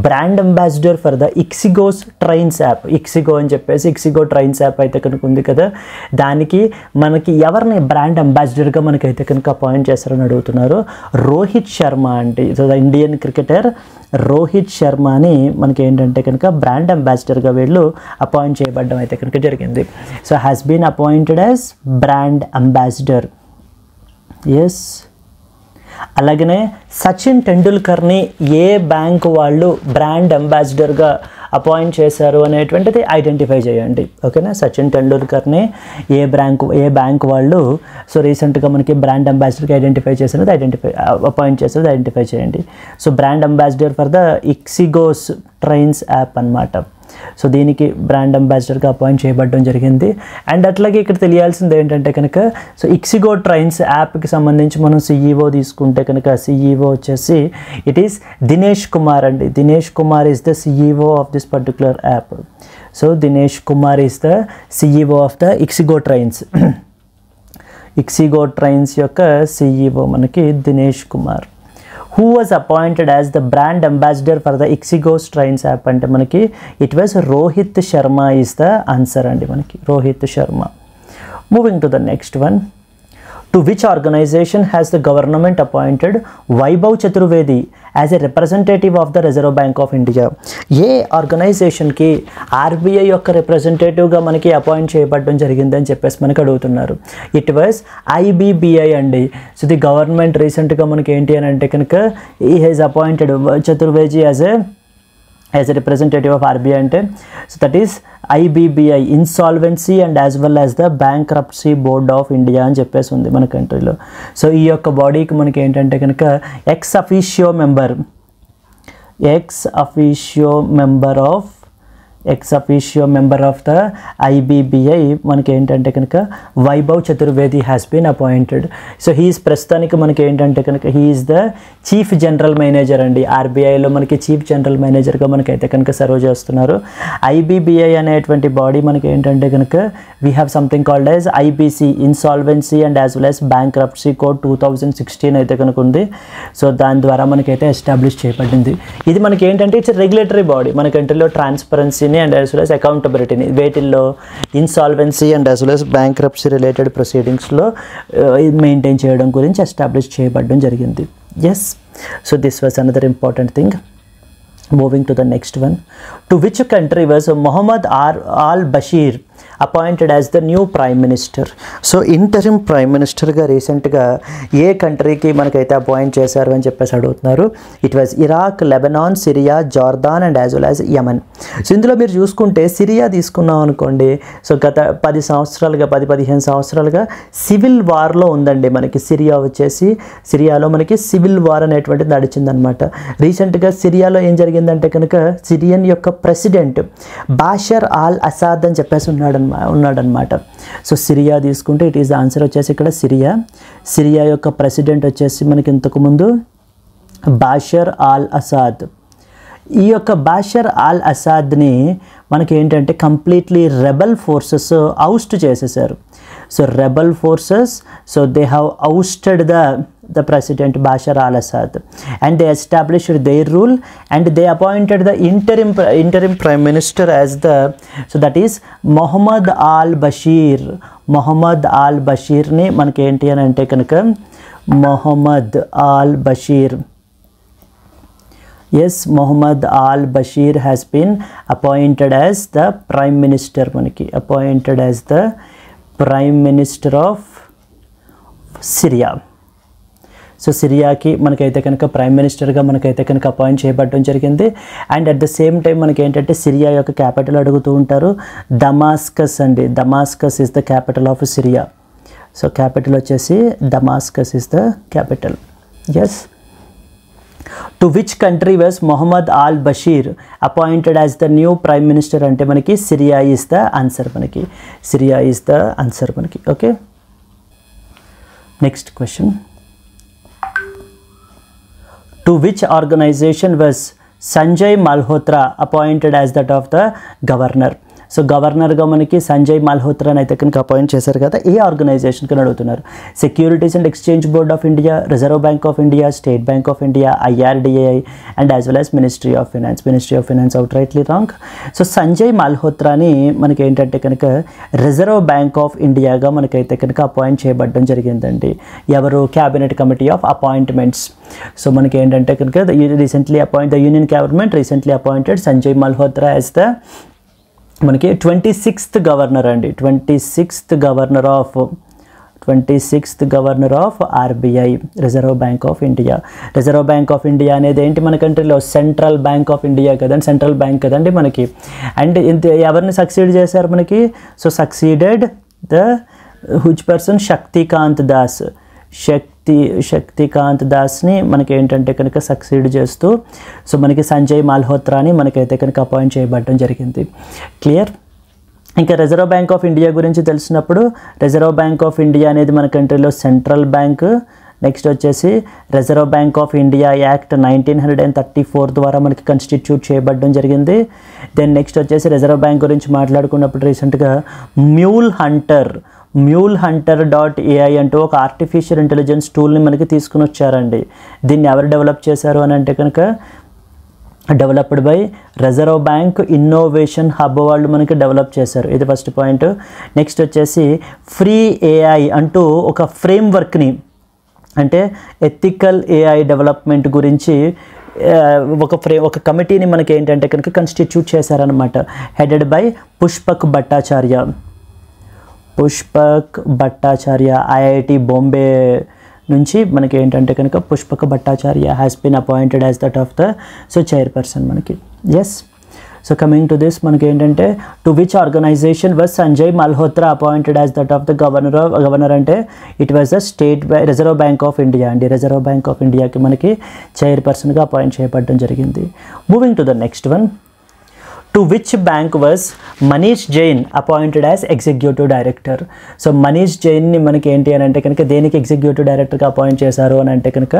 brand ambassador for the Ixigo's Trains app. Ixigo అని చెప్పేసి Ixigo Trains app అయితే కనుక ఉంది కదా, దానికి మనకి ఎవరిని బ్రాండ్ అంబాసిడర్గా మనకైతే కనుక అపాయింట్ చేస్తారని అడుగుతున్నారు. రోహిత్ శర్మ అండి. So the Indian cricketer Rohit శర్మని మనకి ఏంటంటే కనుక బ్రాండ్ అంబాసిడర్గా వీళ్ళు అపాయింట్ చేయబడడం అయితే కనుక జరిగింది. So has been appointed as brand ambassador. Yes, అలాగనే సచిన్ టెండూల్కర్ని ఏ బ్యాంక్ వాళ్ళు బ్రాండ్ అంబాసిడర్గా అపాయింట్ చేశారు అనేటువంటిది ఐడెంటిఫై చేయండి. ఓకేనా, సచిన్ టెండూల్కర్ని ఏ బ్యాంక్ వాళ్ళు సో రీసెంట్గా మనకి బ్రాండ్ అంబాసిడర్గా అపాయింట్ చేసేది ఐడెంటిఫై చేయండి. So brand ambassador for the ixigo's trains app అన్నమాట. సో దీనికి బ్రాండ్ అంబాసిడర్గా అపాయింట్ చేయబడడం జరిగింది. అండ్ అట్లాగే ఇక్కడ తెలియాల్సింది ఏంటంటే కనుక, సో ఇక్సిగో ట్రైన్స్ యాప్కి సంబంధించి మనం సిఈఓ తీసుకుంటే కనుక సిఈఓ వచ్చేసి ఇట్ ఈస్ దినేష్ కుమార్ అండి. Dinesh Kumar is the CEO of this particular app. So Dinesh Kumar is the CEO of the ixigo trains. Ixigo trains యొక్క సిఈఓ మనకి Dinesh Kumar. Who was appointed as the brand ambassador for the Ixigo's Trains app అంటే మనకి it was Rohit Sharma is the answer అండి మనకి, Rohit Sharma. Moving to the next one, to which organization has the government appointed Vaibhav Chaturvedi as a representative of the Reserve Bank of India? ఏ ఆర్గనైజేషన్కి RBI యొక్క రిప్రజెంటేటివ్గా మనకి appoint చేయబడడం జరిగిందని చెప్పేసి మనకి అడుగుతున్నారు. ఇట్ వాజ్ ఐబీబీఐ అండి. సో ది గవర్నమెంట్ రీసెంట్గా మనకి ఏంటి అని అంటే కనుక ఈ has appointed Chaturvedi as a representative of RBI అంటే so that is IBBI, insolvency and as well as the bankruptcy board of India అని చెప్పేసి ఉంది మన కంట్రీలో. సో ఈ యొక్క బాడీకి మనకి ఏంటంటే కనుక ex officio member of the IBBI మనకి ఏంటంటే కనుక Vaibhav Chaturvedi has been appointed. So he is ప్రస్తుతానికి మనకి ఏంటంటే కనుక he is the chief general manager అండి. ఆర్బీఐలో మనకి చీఫ్ జనరల్ మేనేజర్గా మనకైతే కనుక సర్వ్ చేస్తున్నారు. IBBI అనేటువంటి బాడీ మనకి ఏంటంటే కనుక we have something called as IBC, insolvency and as well as bankruptcy code 2016 అయితే కనుక ఉంది. సో దాని ద్వారా మనకైతే ఎస్టాబ్లిష్ చేయబడింది. ఇది మనకి ఏంటంటే ఇట్స్ రెగ్యులేటరీ బాడీ. మన కంట్రీలో ట్రాన్స్పరెన్సీని అండ్ యాజ్ వెల్ యాజ్ అకౌంటబిలిటీని వేటిల్లో insolvency and as well as bankruptcy related ప్రొసీడింగ్స్లో మెయింటైన్ చేయడం గురించి ఎస్టాబ్లిష్ చేయబడడం జరిగింది. Yes, so this was another important thing. Moving to the next one, to which country was Mohammad al-Bashir appointed as the new prime minister? So interim prime మినిస్టర్గా రీసెంట్గా ఏ కంట్రీకి మనకైతే appoint చేశారు అని చెప్పేసి అడుగుతున్నారు. It was Iraq, Lebanon, Syria, Jordan and as well as Yemen. So ఇందులో మీరు చూసుకుంటే సిరియా తీసుకున్నాం అనుకోండి, సో గత 10-15 సంవత్సరాలుగా సివిల్ వార్లో ఉందండి మనకి. సిరియాలో మనకి సివిల్ వార్ అనేటువంటిది నడిచిందనమాట. రీసెంట్గా సిరియాలో ఏం జరిగిందంటే కనుక సిరియన్ యొక్క ప్రెసిడెంట్ బాషర్ ఆల్ అసాద్ అని చెప్పేసి ఉన్నాడనమాట. సో సిరియా తీసుకుంటే ఇట్ ఈస్ ద ఆన్సర్ వచ్చేసి ఇక్కడ సిరియా యొక్క ప్రెసిడెంట్ వచ్చేసి మనకి ఇంతకుముందు బాషర్ ఆల్ అసాద్. ఈ యొక్క బాషర్ అల్ అసాద్ని మనకి ఏంటంటే కంప్లీట్లీ రెబల్ ఫోర్సెస్ అవుస్ట్ చేసేసారు. So rebel forces, so they have ousted the President Bashar al-Assad, and they established their rule, and they appointed the interim Prime Minister as so that is Mohammad al-Bashir. Mohammad al-Bashir ni manaki enti ani ante kanaka Mohammad al-Bashir. Yes, Mohammad al-Bashir has been appointed as the Prime Minister, manaki appointed as the Prime Minister of Syria. So సిరియాకి మనకైతే కనుక prime మినిస్టర్గా మనకైతే కనుక appoint చేయబడడం జరిగింది. And at the same time మనకి ఏంటంటే సిరియా యొక్క క్యాపిటల్ అడుగుతూ ఉంటారు, దమాస్కస్ అండి. Damascus is the capital of Syria. So capital వచ్చేసి Damascus is the capital. Yes. To which country was Mohammed al Bashir appointed as the new prime minister అంటే మనకి Syria is the answer. మనకి Syria is the answer మనకి. Okay, next question. To which organization was Sanjay Malhotra appointed as that of the governor? So గవర్నర్గా మనకి సంజయ్ మల్హోత్రాని అయితే కనుక appoint చేశారు కదా, ఏ ఆర్గనైజేషన్కి అడుగుతున్నారు? Securities and exchange board of India, reserve bank of India, state bank of India, IRDAI and as well as ministry of finance. Ministry of finance out rightly wrong. So Sanjay మల్హోత్రాని మనకి ఏంటంటే కనుక రిజర్వ్ బ్యాంక్ ఆఫ్ ఇండియాగా మనకైతే కనుక appoint చేయబడడం జరిగిందండి. ఎవరు? Cabinet committee of appointments. So మనకి ఏంటంటే కనుక the union government recently appointed Sanjay Malhotra as the మనకి 26th గవర్నర్ అండి. 26th governor of RBI, reserve bank of India. Reserve bank of India అనేది ఏంటి మన కంట్రీలో? సెంట్రల్ బ్యాంక్ ఆఫ్ ఇండియా కదండి, సెంట్రల్ బ్యాంక్ కదండి మనకి. అండ్ ఎవరిని సక్సీడ్ చేశారు మనకి? So succeeded the whose person? Shaktikanta Das. Shaktikanta దాస్ని మనకి ఏంటంటే కనుక సక్సీడ్ చేస్తూ సో మనకి సంజయ్ మల్హోత్రాని మనకైతే కనుక అపాయింట్ చేయబడడం జరిగింది. క్లియర్? ఇంకా రిజర్వ్ బ్యాంక్ ఆఫ్ ఇండియా గురించి తెలిసినప్పుడు, రిజర్వ్ బ్యాంక్ ఆఫ్ ఇండియా అనేది మన కంట్రీలో సెంట్రల్ బ్యాంక్. నెక్స్ట్ వచ్చేసి reserve bank of India act 1934 ద్వారా మనకి కాన్స్టిట్యూట్ చేయబడడం జరిగింది. దెన్ నెక్స్ట్ వచ్చేసి రిజర్వ్ బ్యాంక్ గురించి మాట్లాడుకున్నప్పుడు రీసెంట్గా MuleHunter.ai అంటూ ఒక ఆర్టిఫిషియల్ ఇంటెలిజెన్స్ టూల్ని మనకి తీసుకుని వచ్చారండి. దీన్ని ఎవరు డెవలప్ చేశారు అని అంటే కనుక developed by reserve bank innovation hub వాళ్ళు మనకి డెవలప్ చేశారు. ఇది ఫస్ట్ పాయింట్. నెక్స్ట్ వచ్చేసి ఫ్రీ AI అంటూ ఒక ఫ్రేమ్వర్క్ని, అంటే ఎథికల్ AI డెవలప్మెంట్ గురించి ఒక కమిటీని మనకి ఏంటంటే కనుక కాన్స్టిట్యూట్ చేశారనమాట. Headed by Pushpak Bhattacharya IIT Bombay నుంచి మనకి ఏంటంటే కనుక Pushpak Bhattacharya has been appointed as that of the chairperson మనకి. Yes. So coming to this మనకి ఏంటంటే to which organisation was Sanjay Malhotra appointed as that of the governor అంటే it was the reserve bank of India అండి. Reserve bank of ఇండియాకి మనకి చైర్పర్సన్గా appoint చేయబడడం జరిగింది. Moving to the next one. To which bank was Manish Jain appointed as executive director? So Manish జైన్ని మనకి ఏంటి అని అంటే కనుక దేనికి ఎగ్జిక్యూటివ్ డైరెక్టర్గా అపాయింట్ చేశారు అని అంటే కనుక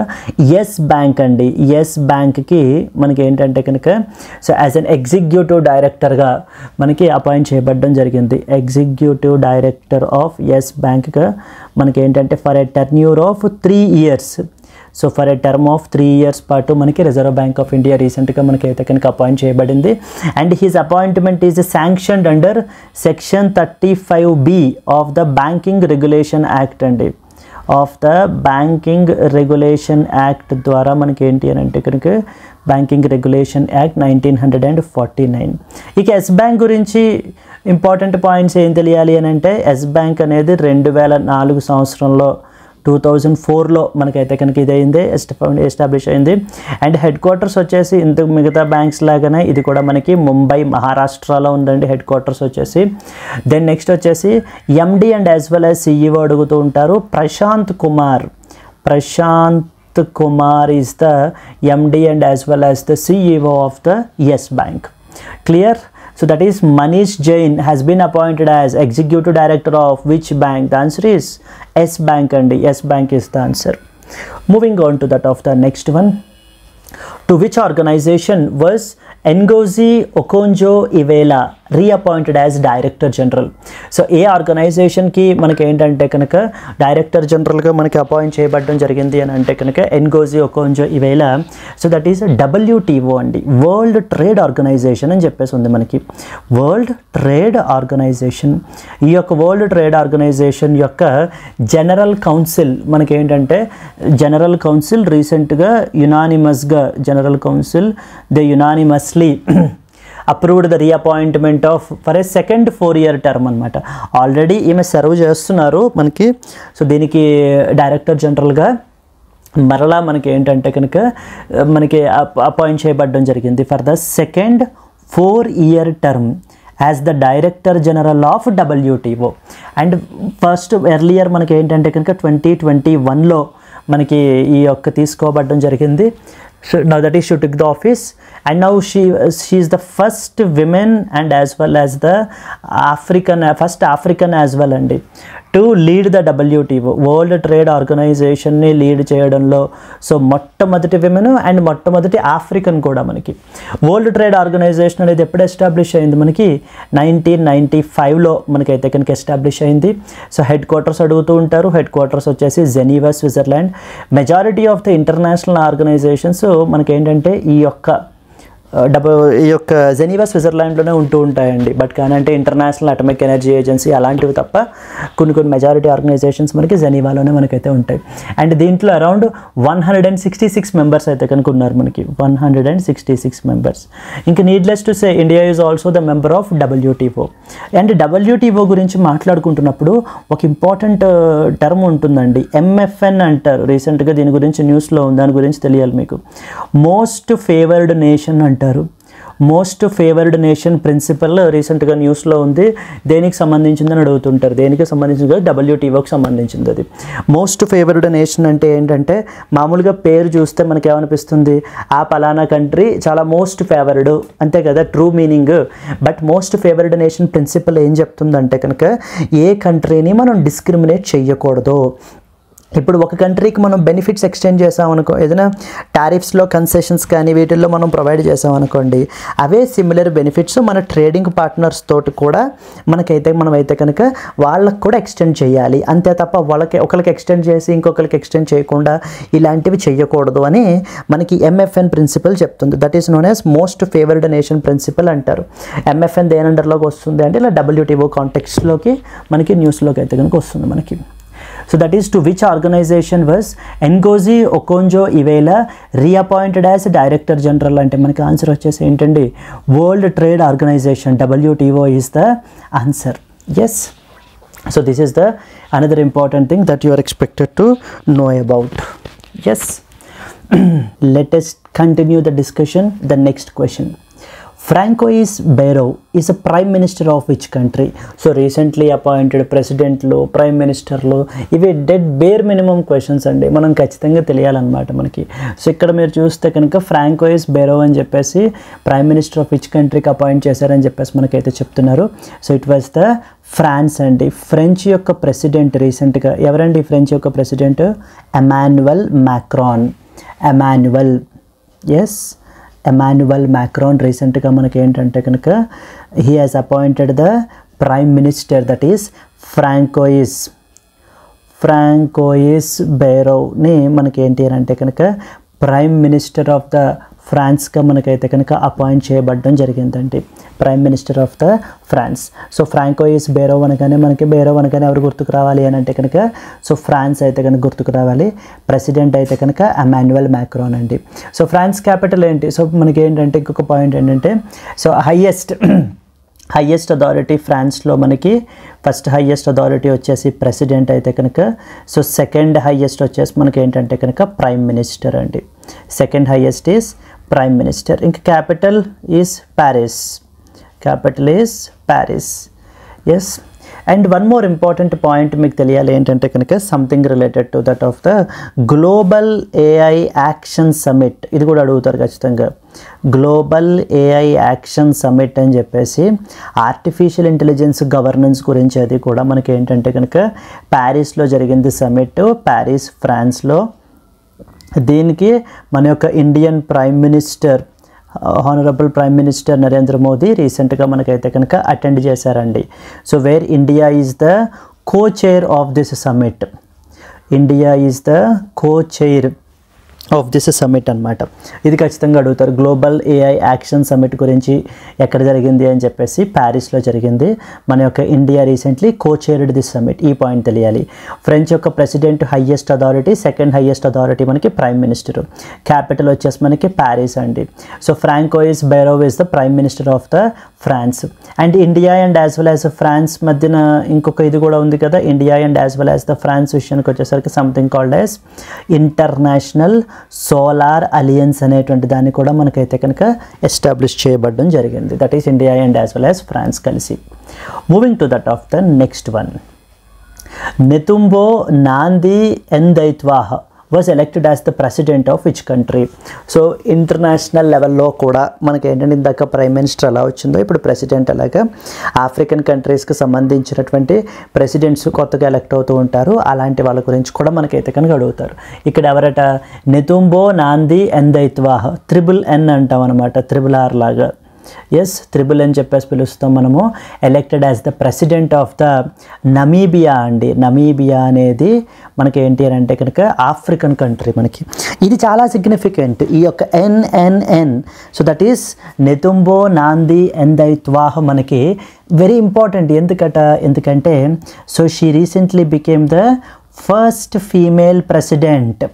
ఎస్ బ్యాంక్ అండి. ఎస్ బ్యాంక్కి మనకి ఏంటంటే కనుక సో యాజ్ అన్ ఎగ్జిక్యూటివ్ డైరెక్టర్గా మనకి అపాయింట్ చేయబడడం జరిగింది. ఎగ్జిక్యూటివ్ డైరెక్టర్ ఆఫ్ ఎస్ బ్యాంక్గా మనకి ఏంటంటే for a tenure of 3 years. So for a term of 3 years పాటు మనకి రిజర్వ్ బ్యాంక్ ఆఫ్ ఇండియా రీసెంట్గా మనకి అయితే కనుక అపాయింట్ చేయబడింది. And his appointment is sanctioned under section 35B of the banking regulation act అండి. Of the banking regulation act ద్వారా మనకి ఏంటి అని అంటే కనుక బ్యాంకింగ్ రెగ్యులేషన్ యాక్ట్ 1949. ఇక ఎస్ బ్యాంక్ గురించి ఇంపార్టెంట్ పాయింట్స్ ఏం తెలియాలి అని అంటే ఎస్ బ్యాంక్ అనేది 2004 సంవత్సరంలో 2004లో మనకైతే కనుక ఇది అయింది, ఎస్టాబ్లిష్ అయింది. అండ్ హెడ్ క్వార్టర్స్ వచ్చేసి ఇంతకు మిగతా బ్యాంక్స్ లాగానే ఇది కూడా మనకి ముంబై మహారాష్ట్రలో ఉందండి హెడ్ క్వార్టర్స్ వచ్చేసి. దెన్ నెక్స్ట్ వచ్చేసి MD and as well as CEO అడుగుతూ ఉంటారు. Prashant Kumar is the MD and as well as the CEO of the Yes Bank. Clear? So that is Manish Jain has been appointed as executive director of which bank? The answer is S Bank and S Bank is the answer. Moving on to that of the next one. To which organisation was Ngozi Okonjo Iweala reappointed as director general. So ఏ ఆర్గనైజేషన్కి మనకి ఏంటంటే కనుక director జనరల్గా మనకి appoint చేయబడడం జరిగింది అని అంటే కనుక Ngozi Okonjo Iweala. So that is WTO అండి, వరల్డ్ ట్రేడ్ ఆర్గనైజేషన్ అని చెప్పేసి ఉంది మనకి. వరల్డ్ ట్రేడ్ ఆర్గనైజేషన్, ఈ యొక్క వరల్డ్ ట్రేడ్ ఆర్గనైజేషన్ యొక్క జనరల్ కౌన్సిల్ మనకి ఏంటంటే జనరల్ కౌన్సిల్ రీసెంట్గా యునానిమస్గా general council they unanimously approved the reappointment of for a second 4-year term అనమాట. ఆల్రెడీ ఈమె సర్వ్ చేస్తున్నారు మనకి. సో దీనికి డైరెక్టర్ జనరల్గా మరలా మనకి ఏంటంటే కనుక మనకి అపాయింట్ చేయబడడం జరిగింది for the second 4-year term as the director general of WTO. And first earlier మనకి ఏంటంటే కనుక 2021లో మనకి ఈ యొక్క తీసుకోబడడం జరిగింది. So now that is she took the office, and now she is the first woman and as well as the first African as well అండి to lead the WTO world trade ఆర్గనైజేషన్ని lead చేయడంలో. So మొట్టమొదటి women and మొట్టమొదటి African కూడా మనకి. World trade organisation అనేది ఎప్పుడు establish అయింది మనకి 1995లో మనకైతే కనుక ఎస్టాబ్లిష్ అయింది. సో హెడ్ క్వార్టర్స్ అడుగుతూ ఉంటారు. హెడ్ క్వార్టర్స్ వచ్చేసి Geneva, Switzerland. Majority of the international organizations మనకి ఏంటంటే ఈ యొక్క జెనీవా స్విట్జర్లాండ్లోనే ఉంటూ ఉంటాయండి. బట్ కానీ అంటే ఇంటర్నేషనల్ అటమిక్ ఎనర్జీ ఏజెన్సీ అలాంటివి తప్ప కొన్ని మెజారిటీ ఆర్గనైజేషన్స్ మనకి జెనీవాలోనే మనకైతే ఉంటాయి. అండ్ దీంట్లో అరౌండ్ 166 మెంబర్స్ అయితే కనుక ఉన్నారు మనకి, 166 మెంబర్స్. ఇంకా needless to say India is also the member of WTO. And WTO గురించి మాట్లాడుకుంటున్నప్పుడు ఒక ఇంపార్టెంట్ టర్మ్ ఉంటుందండి, MFN అంటారు. రీసెంట్గా దీని గురించి న్యూస్లో ఉంది, దాని గురించి తెలియాలి మీకు. మోస్ట్ ఫేవర్డ్ నేషన్ అంటారు. మోస్ట్ ఫేవర్డ్ నేషన్ ప్రిన్సిపల్ రీసెంట్గా న్యూస్లో ఉంది. దేనికి సంబంధించిందని అడుగుతుంటారు. దేనికి సంబంధించింది? WTOకి సంబంధించింది. అది మోస్ట్ ఫేవర్డ్ నేషన్ అంటే ఏంటంటే మామూలుగా పేరు చూస్తే మనకి ఏమనిపిస్తుంది, ఆ పలానా కంట్రీ చాలా మోస్ట్ ఫేవర్డ్ అంతే కదా, true meaning. But most favoured nation principle ఏం చెప్తుందంటే కనుక ఏ కంట్రీని మనం డిస్క్రిమినేట్ చేయకూడదు. ఇప్పుడు ఒక కంట్రీకి మనం బెనిఫిట్స్ ఎక్స్టెండ్ చేసామనుకో, ఏదైనా టారిఫ్స్లో కన్సెషన్స్ కానీ వీటిల్లో మనం ప్రొవైడ్ చేసామనుకోండి, అవే సిమిలర్ బెనిఫిట్స్ మన ట్రేడింగ్ పార్ట్నర్స్ తోటి కూడా మనమైతే కనుక వాళ్ళకు కూడా ఎక్స్టెండ్ చేయాలి. అంతే తప్ప ఒకరికి ఎక్స్టెండ్ చేసి ఇంకొకరికి ఎక్స్టెండ్ చేయకుండా ఇలాంటివి చేయకూడదు అని మనకి MFN ప్రిన్సిపల్ చెప్తుంది. That is known as most favoured nation principle అంటారు. MFN దేని అండర్లోకి వస్తుంది అంటే ఇలా WTO కాంటెక్స్ట్లోకి మనకి న్యూస్లోకి అయితే కనుక వస్తుంది మనకి. So that is to which organization was Ngozi Okonjo-Iweala reappointed as Director General అంటే మనకి ఆన్సర్ వచ్చేసి ఏంటండి, World trade Organization WTO is the answer. Yes. So this is the another important thing that you are expected to know about. Yes. Let us continue the discussion. The next question. Francois Bayrou is a prime minister of which country? So recently appointed presidentలు, prime మినిస్టర్లు, ఇవి bare minimum questions అండి, మనం ఖచ్చితంగా తెలియాలన్నమాట మనకి. So ఇక్కడ మీరు చూస్తే కనుక ఫ్రాంకోయిస్ బెరో అని చెప్పేసి ప్రైమ్ మినిస్టర్ ఆఫ్ విచ్ కంట్రీకి అపాయింట్ చేశారని చెప్పేసి మనకైతే చెప్తున్నారు. So it was the France అండి. ఫ్రెంచ్ యొక్క ప్రెసిడెంట్ రీసెంట్గా ఎవరండి? ఫ్రెంచ్ యొక్క president Emmanuel Macron. Emmanuel Macron రీసెంట్గా మనకి ఏంటంటే కనుక he has appointed the prime minister that is Francois బెరోని మనకి ఏంటి అని అంటే కనుక ప్రైమ్ మినిస్టర్ ఆఫ్ ద ఫ్రాన్స్గా మనకైతే కనుక అపాయింట్ చేయబడడం జరిగిందండి, prime minister of the France. So Francois Bayrou అనగానే ఎవరు గుర్తుకు రావాలి అని అంటే కనుక సో ఫ్రాన్స్ అయితే కనుక గుర్తుకు రావాలి. ప్రెసిడెంట్ అయితే కనుక ఎమాన్యుయల్ మ్యాక్రాన్ అండి. సో ఫ్రాన్స్ క్యాపిటల్ ఏంటి? సో మనకి ఏంటంటే ఇంకొక పాయింట్ ఏంటంటే సో హైయెస్ట్ అథారిటీ ఫ్రాన్స్లో మనకి ఫస్ట్ హైయెస్ట్ అథారిటీ వచ్చేసి ప్రెసిడెంట్ అయితే కనుక సో సెకండ్ హైయెస్ట్ వచ్చేసి మనకి ఏంటంటే కనుక ప్రైమ్ మినిస్టర్ అండి. Second highest is prime minister. ఇంకా capital is Paris. Yes. And one more important point మీకు తెలియాలి ఏంటంటే కనుక something related to that of the global AI action summit. ఇది కూడా అడుగుతారు ఖచ్చితంగా. గ్లోబల్ AI యాక్షన్ సమిట్ అని చెప్పేసి ఆర్టిఫిషియల్ ఇంటెలిజెన్స్ గవర్నెన్స్ గురించి అది కూడా మనకి ఏంటంటే కనుక ప్యారిస్లో జరిగింది సమిట్. ప్యారిస్ ఫ్రాన్స్లో దీనికి మన యొక్క Indian prime minister honourable prime minister Narendra Modi రీసెంట్గా మనకైతే కనుక అటెండ్ చేశారండి. So where India is the co-chair of this summit. India is the co-chair of this summit అనమాట. ఇది ఖచ్చితంగా అడుగుతారు. గ్లోబల్ ఏఐ యాక్షన్ సమ్మిట్ గురించి ఎక్కడ జరిగింది అని చెప్పేసి ప్యారిస్లో జరిగింది. మన యొక్క India recently co-chaired this summit. ఈ పాయింట్ తెలియాలి. ఫ్రెంచ్ యొక్క president highest authority, second highest authority మనకి ప్రైమ్ మినిస్టర్. క్యాపిటల్ వచ్చేసి మనకి ప్యారిస్ అండి. So Francois Bayrou is the prime minister of the France. And India and as well as France మధ్యన ఇంకొక ఇది కూడా ఉంది కదా, India and as well as the France విషయానికి వచ్చేసరికి something called as international solar alliance అనేటువంటి దాన్ని కూడా మనకైతే కనుక ఎస్టాబ్లిష్ చేయబడడం జరిగింది. That is India and as well as France కలిసి. Moving to that of the next one, Netumbo Nandi Ndaitwah was elected as the president of which country? So international లెవెల్లో కూడా మనకి ఏంటంటే ఇందాక ప్రైమ్ మినిస్టర్ ఎలా వచ్చిందో ఇప్పుడు ప్రెసిడెంట్ అలాగా ఆఫ్రికన్ కంట్రీస్కి సంబంధించినటువంటి ప్రెసిడెంట్స్ కొత్తగా ఎలక్ట్ అవుతూ ఉంటారు. అలాంటి వాళ్ళ గురించి కూడా మనకైతే కనుక అడుగుతారు. ఇక్కడ ఎవరట, నెతుంబో నాంది ఎందైత్వాహ, త్రిబుల్ ఎన్ అంటాం అనమాట, త్రిబుల్ ఆర్ లాగా. ఎస్, త్రిబుల్ అని చెప్పేసి పిలుస్తాం మనము. Elected as the president of the Namibia అండి. నమీబియా అనేది మనకి ఏంటి అని అంటే కనుక ఆఫ్రికన్ కంట్రీ. మనకి ఇది చాలా సిగ్నిఫికెంట్, ఈ యొక్క ఎన్ఎన్ఎన్. So that is Netumbo Nandi Ndaitwah మనకి వెరీ ఇంపార్టెంట్. ఎందుకంటే so she recently became the first female president.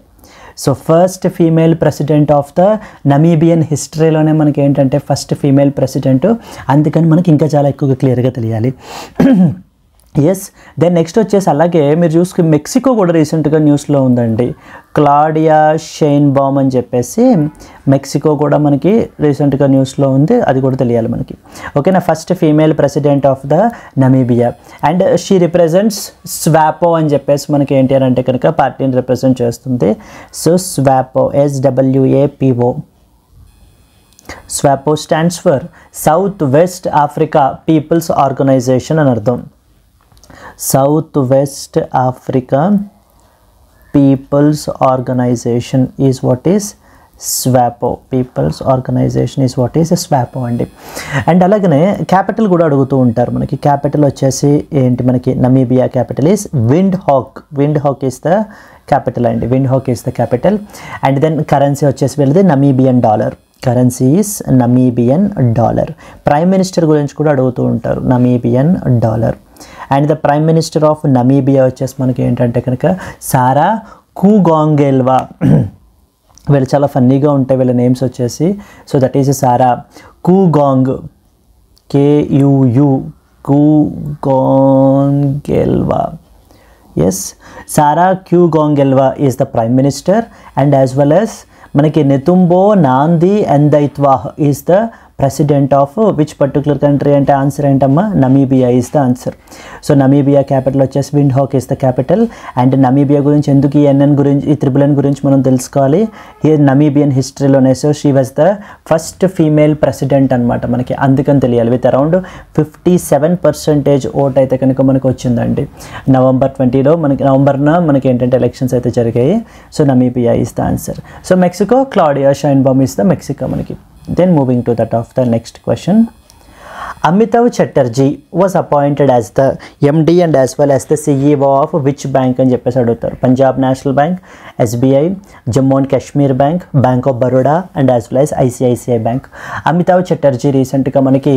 So first female president of the Namibian హిస్టరీలోనే మనకి ఏంటంటే ఫస్ట్ ఫీమేల్ ప్రెసిడెంట్. అందుకని మనకి ఇంకా చాలా ఎక్కువగా క్లియర్గా తెలియాలి. ఎస్, దెన్ నెక్స్ట్ వచ్చేసి అలాగే మీరు చూసుకుని మెక్సికో కూడా రీసెంట్గా న్యూస్లో ఉందండి. క్లాడియా షెయిన్బామ్ అని చెప్పేసి మెక్సికో కూడా మనకి రీసెంట్గా న్యూస్లో ఉంది. అది కూడా తెలియాలి మనకి. ఓకేనా, first female president of the Namibia. And she represents స్వాపో అని చెప్పేసి మనకి ఏంటి అని అంటే కనుక పార్టీని రిప్రజెంట్ చేస్తుంది. సో స్వాపో, SWAPO. స్వాపో stands for south west Africa people's organization అని అర్థం. South west Africa people's organization is what is స్వాపో. People's organization is what is స్వాపో అండి. అండ్ అలాగనే క్యాపిటల్ కూడా అడుగుతూ ఉంటారు మనకి. క్యాపిటల్ వచ్చేసి ఏంటి మనకి, Namibia capital is Windhoek. Windhoek is the capital అండి. Windhoek is the capital. And then currency వచ్చేసి వెళ్ళింది Namibian dollar. Currency is Namibian dollar. Prime minister గురించి కూడా అడుగుతూ ఉంటారు, Namibian dollar. And the prime minister of Namibia వచ్చేసి మనకి ఏంటంటే కనుక సారా కూగాంగెల్వా. వీళ్ళు చాలా ఫన్నీగా ఉంటాయి వీళ్ళ నేమ్స్ వచ్చేసి. So that is Saara Kuugong, KUU, Kuugongelwa. Yes, Saara Kuugongelwa is the prime minister. And as well as మనకి Netumbo Nandi Ndaitwah is the president of which particular country అంటే ఆన్సర్ ఏంటమ్మా, Namibia is the answer. So Namibia capital వచ్చేసి Windhoek is the capital. And Namibia గురించి ఎందుకు ఈ NN గురించి, ఈ triple గురించి మనం తెలుసుకోవాలి. ఈ నమీబియన్ హిస్టరీలోనే so she was the first female president అనమాట మనకి. అందుకని తెలియాలి. విత్ అరౌండ్ 57% ఓట్ అయితే కనుక మనకు వచ్చిందండి. నవంబర్ 20లో నవంబర్న మనకి ఏంటంటే ఎలక్షన్స్ అయితే జరిగాయి. So Namibia is the answer. So Mexico, Claudia Sheinbaum is the Mexico మనకి. Then moving to that of the next question, Amitav Chatterjee was appointed as the MD and as well as the CEO of which bank అని చెప్పేసి అడుగుతారు. Punjab national bank, SBI, Jammu and Kashmir bank, bank of Baroda and as well as ICICI bank. Amitav Chatterjee రీసెంట్గా మనకి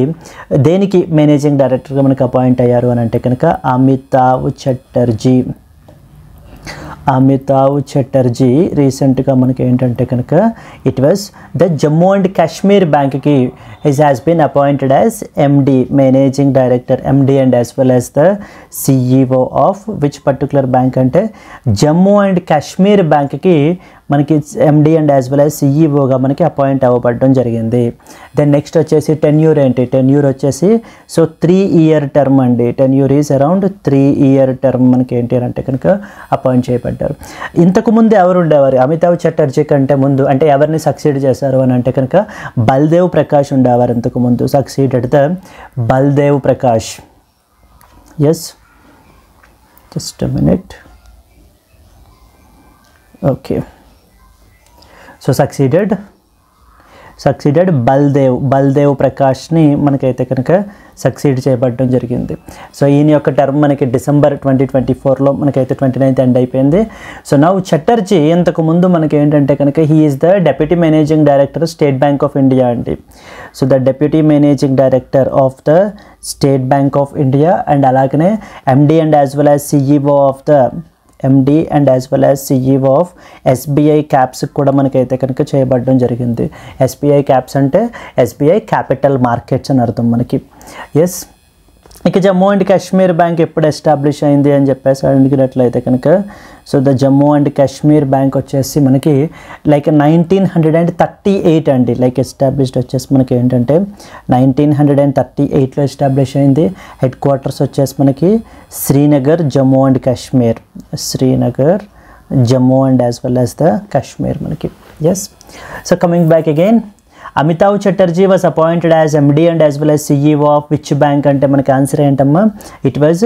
దేనికి managing డైరెక్టర్గా మనకి appoint అయ్యారు అని అంటే కనుక అమితావ్ చటర్జీ రీసెంట్గా మనకి ఏంటంటే కనుక it was the Jammu and Kashmir బ్యాంక్కి his has been appointed as MD, managing director, MD and as well as the CEO of which particular bank అంటే జమ్మూ అండ్ కాశ్మీర్ బ్యాంక్కి మనకి MD and as well as CEOగా మనకి అపాయింట్ అవ్వబడడం జరిగింది. దెన్ నెక్స్ట్ వచ్చేసి tenure ఏంటి, టెన్యూర్ వచ్చేసి సో 3 ఇయర్ టర్మ్ అండి. Tenure is around 3 year term మనకి ఏంటి అంటే కనుక అపాయింట్ చేయబడ్డారు. ఇంతకుముందు ఎవరు ఉండేవారు అమితావ్ చటర్జీ కంటే ముందు, అంటే ఎవరిని సక్సీడ్ చేశారు అని అంటే కనుక బల్దేవ్ ప్రకాష్ ఉండేవారు ఇంతకుముందు. Succeeded the Baldev Prakash. Yes, just a minute. Okay, so succeeded Baldev ప్రకాష్ని మనకైతే కనుక సక్సీడ్ చేయబడడం జరిగింది. సో ఈయన యొక్క టర్మ్ మనకి డిసెంబర్ 2024లో మనకైతే 29th ఎండ్ అయిపోయింది. సో నౌ చటర్జీ ఇంతకు ముందు మనకి ఏంటంటే కనుక he is the deputy managing director state bank of India అండి. So the deputy managing director of the state bank of India and అలాగనే MD and as well as CEO of the MD and as well as CEO of SBI caps కూడా మనకైతే కనుక చేయబడడం జరిగింది. SBI caps అంటే SBI capital markets అని అర్థం మనకి. ఎస్, ఇక జమ్మూ అండ్ కాశ్మీర్ బ్యాంక్ ఎప్పుడు ఎస్టాబ్లిష్ అయింది అని చెప్పేసి అడిగినట్లయితే కనుక so the Jammu and Kashmir bank వచ్చేసి మనకి లైక్ 1938 అండి. లైక్ ఎస్టాబ్లిష్డ్ వచ్చేసి మనకి ఏంటంటే 1938లో ఎస్టాబ్లిష్ అయింది. హెడ్ క్వార్టర్స్ వచ్చేసి మనకి Srinagar Jammu and Kashmir, Srinagar Jammu and as well as the Kashmir మనకి. Yes, so coming back again, Amitav Chatterjee was appointed as MD and as well as CEO of which bank అంటే మనకి ఆన్సర్ ఏంటమ్మా, it was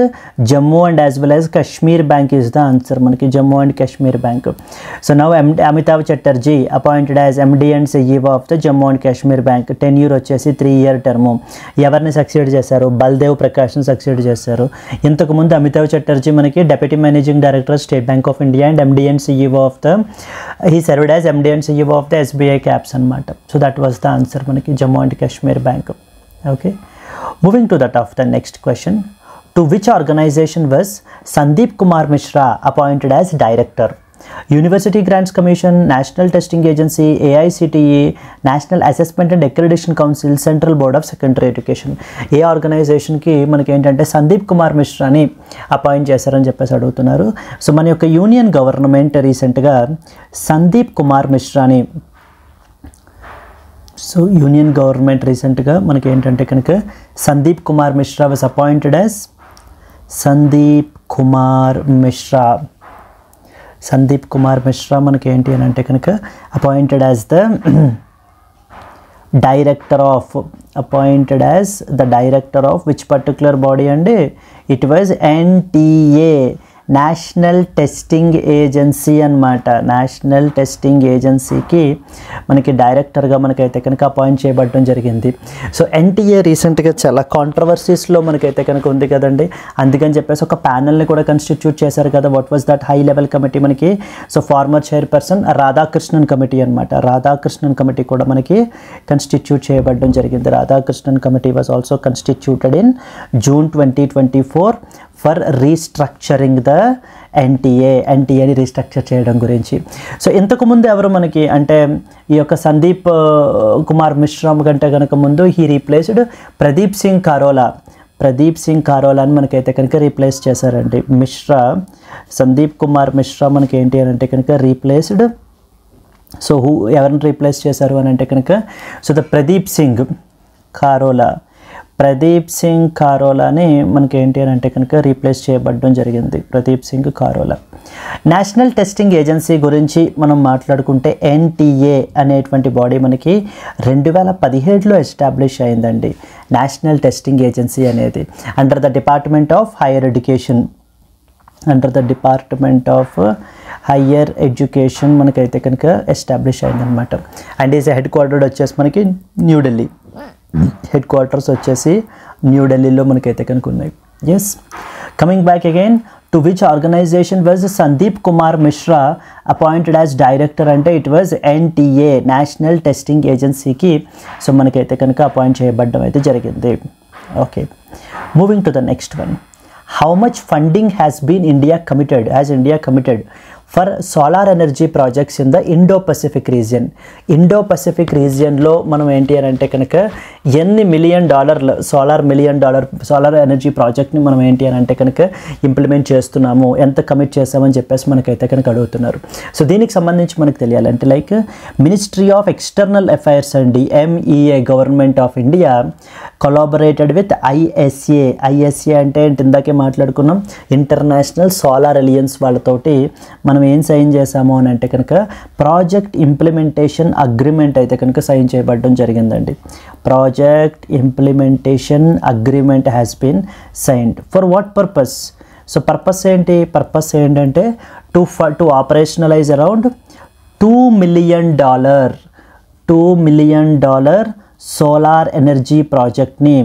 Jammu and as well as Kashmir bank is the answer మనకి, Jammu and Kashmir bank. So now Amitav Chatterjee appointed as MD and CEO of the Jammu and Kashmir bank. Tenure వచ్చేసి 3 year term. ఎవరిని succeed చేశారు, Baldev ప్రకాష్ని succeed చేశారు. ఇంతకుముందు అమితావ్ చటర్జీ మనకి deputy managing director state bank of India and MD and CEO of the he served as MD and CEO of the SBI caps అనమాట. So that was the answer manaki Jammu and Kashmir Bank. Okay, moving to that of the next question, to which organization was Sandeep Kumar Mishra appointed as director? University Grants Commission, National Testing Agency, AICTE, National Assessment and Accreditation Council, Central Board of Secondary Education. ఏ ఆర్గనైజేషన్కి మనకి ఏంటంటే Sandeep Kumar మిశ్రాని appoint చేశారని చెప్పేసి అడుగుతున్నారు. So మన యొక్క union government రీసెంట్గా సందీప్ కుమార్ మిశ్రాని యూనియన్ గవర్నమెంట్ రీసెంట్గా మనకి ఏంటంటే కనుక Sandeep Kumar Mishra was appointed as Sandeep Kumar Mishra మనకి ఏంటి అని అంటే కనుక appointed as the director of which particular body అండి, it was NTA, National Testing Agency అనమాట. నేషనల్ టెస్టింగ్ ఏజెన్సీకి మనకి డైరెక్టర్గా మనకైతే కనుక అపాయింట్ చేయబడడం జరిగింది. సో NTA రీసెంట్గా చాలా కాంట్రవర్సీస్లో మనకైతే కనుక ఉంది కదండి, అందుకని చెప్పేసి ఒక ప్యానల్ని కూడా కన్స్టిట్యూట్ చేశారు కదా. What was that high level committee మనకి, so former chairperson Radhakrishnan committee అనమాట. రాధాకృష్ణన్ కమిటీ కూడా మనకి కన్స్టిట్యూట్ చేయబడడం జరిగింది. Radhakrishnan committee was also constituted in June 2024 for restructuring the ఎన్టీఏని రీస్ట్రక్చర్ చేయడం గురించి. సో ఇంతకుముందు ఎవరు మనకి అంటే ఈ యొక్క సందీప్ కుమార్ మిశ్రా కంటే కనుక ముందు హీ రీప్లేస్డ్ ప్రదీప్ సింగ్ కారోలాని మనకైతే కనుక రీప్లేస్ చేశారండి. సందీప్ కుమార్ మిశ్రా మనకి ఏంటి అని అంటే కనుక రీప్లేస్డ్. సో ఎవరిని రీప్లేస్ చేశారు అని అంటే కనుక సో ద ప్రదీప్ సింగ్ కారోలాని మనకి ఏంటి అని అంటే కనుక రీప్లేస్ చేయబడడం జరిగింది. Pradeep Singh Kharola. National Testing Agency గురించి మనం మాట్లాడుకుంటే NTA అనేటువంటి బాడీ మనకి 2017లో ఎస్టాబ్లిష్ అయిందండి. నేషనల్ టెస్టింగ్ ఏజెన్సీ అనేది under the Department of Higher Education మనకైతే కనుక ఎస్టాబ్లిష్ అయిందనమాట. అండ్ ఈజ్ హెడ్ క్వార్టర్డ్ వచ్చేసి మనకి న్యూఢిల్లీ. హెడ్ క్వార్టర్స్ వచ్చేసి న్యూఢిల్లీలో మనకైతే కనుక ఉన్నాయి. Yes, coming back again, to which organisation was Sandeep Kumar Mishra appointed as director అంటే it was NTA, National testing ఏజెన్సీకి సో మనకైతే కనుక అపాయింట్ చేయబడడం అయితే జరిగింది. Okay, moving to the next one. How much funding has been India committed for solar energy projects in the Indo Pacific రీజియన్లో మనం ఏంటి అని అంటే కనుక ఎన్ని $1 million సోలార్ ఎనర్జీ ప్రాజెక్ట్ని మనం ఏంటి అని అంటే కనుక ఇంప్లిమెంట్ చేస్తున్నాము, ఎంత కమిట్ చేస్తామని చెప్పేసి మనకైతే కనుక అడుగుతున్నారు. సో దీనికి సంబంధించి మనకు తెలియాలంటే like ministry of External affairs అండి, MEA, government of India collaborated with ISA అంటే ఇందాకే మాట్లాడుకున్నాం, ఇంటర్నేషనల్ సోలార్ అలియన్స్ వాళ్ళతోటి మనం ఏం సైన్ చేసాము అని అంటే కనుక ప్రాజెక్ట్ ఇంప్లిమెంటేషన్ అగ్రిమెంట్ అయితే కనుక సైన్ చేయబడడం జరిగిందండి. Project implementation agreement has been signed. For what purpose? So purpose ఏంటంటే to operationalise around $2 million solar energy ప్రాజెక్ట్ని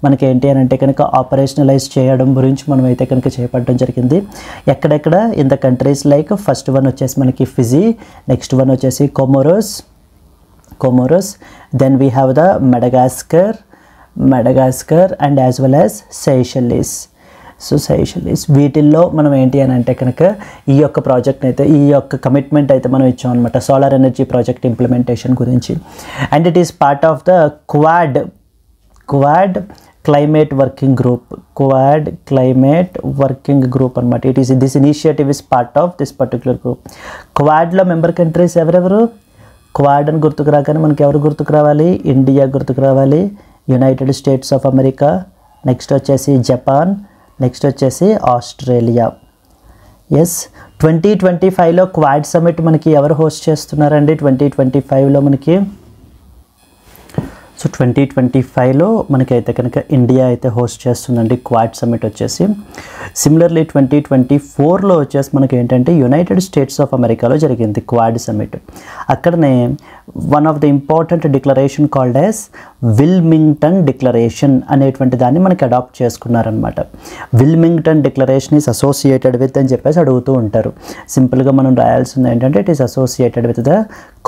మనకి ఏంటి అని అంటే కనుక ఆపరేషనలైజ్ చేయడం గురించి మనం అయితే కనుక చేపట్టడం జరిగింది. ఎక్కడెక్కడ in the countries like first one వచ్చేసి మనకి ఫిజీ, నెక్స్ట్ వన్ వచ్చేసి Comoros, then we have the Madagascar and as well as Seychelles. So Seychelles వీటిల్లో మనం ఏంటి అని అంటే కనుక ఈ యొక్క ప్రాజెక్ట్ని అయితే ఈ యొక్క కమిట్మెంట్ అయితే మనం ఇచ్చాం అనమాట సోలార్ ఎనర్జీ ప్రాజెక్ట్ ఇంప్లిమెంటేషన్ గురించి. And it is part of the Quad Climate Working Group అనమాట. This initiative is part of this particular group. క్వాడ్లో మెంబర్ కంట్రీస్ ఎవరెవరు? క్వాడ్ అని గుర్తుకు రాగానే మనకి ఎవరు గుర్తుకు రావాలి? ఇండియా గుర్తుకు రావాలి, United States of America, next వచ్చేసి జపాన్, నెక్స్ట్ వచ్చేసి ఆస్ట్రేలియా. ఎస్, 2025లో క్వాడ్ సమిట్ మనకి ఎవరు హోస్ట్ చేస్తున్నారండి? 2025లో మనకి 2025లో మనకైతే కనుక ఇండియా అయితే హోస్ట్ చేస్తుందండి క్వాడ్ సమిట్ వచ్చేసి. సిమిలర్లీ 2024లో వచ్చేసి మనకి ఏంటంటే యునైటెడ్ స్టేట్స్ ఆఫ్ అమెరికాలో జరిగింది క్వాడ్ సమిట్. అక్కడనే one of the important declaration called as Wilmington Declaration అనేటువంటి దాన్ని మనకి అడాప్ట్ చేసుకున్నారనమాట. Wilmington Declaration is associated with అని చెప్పేసి అడుగుతూ ఉంటారు. సింపుల్గా మనం రాయాల్సింది ఏంటంటే it is associated with the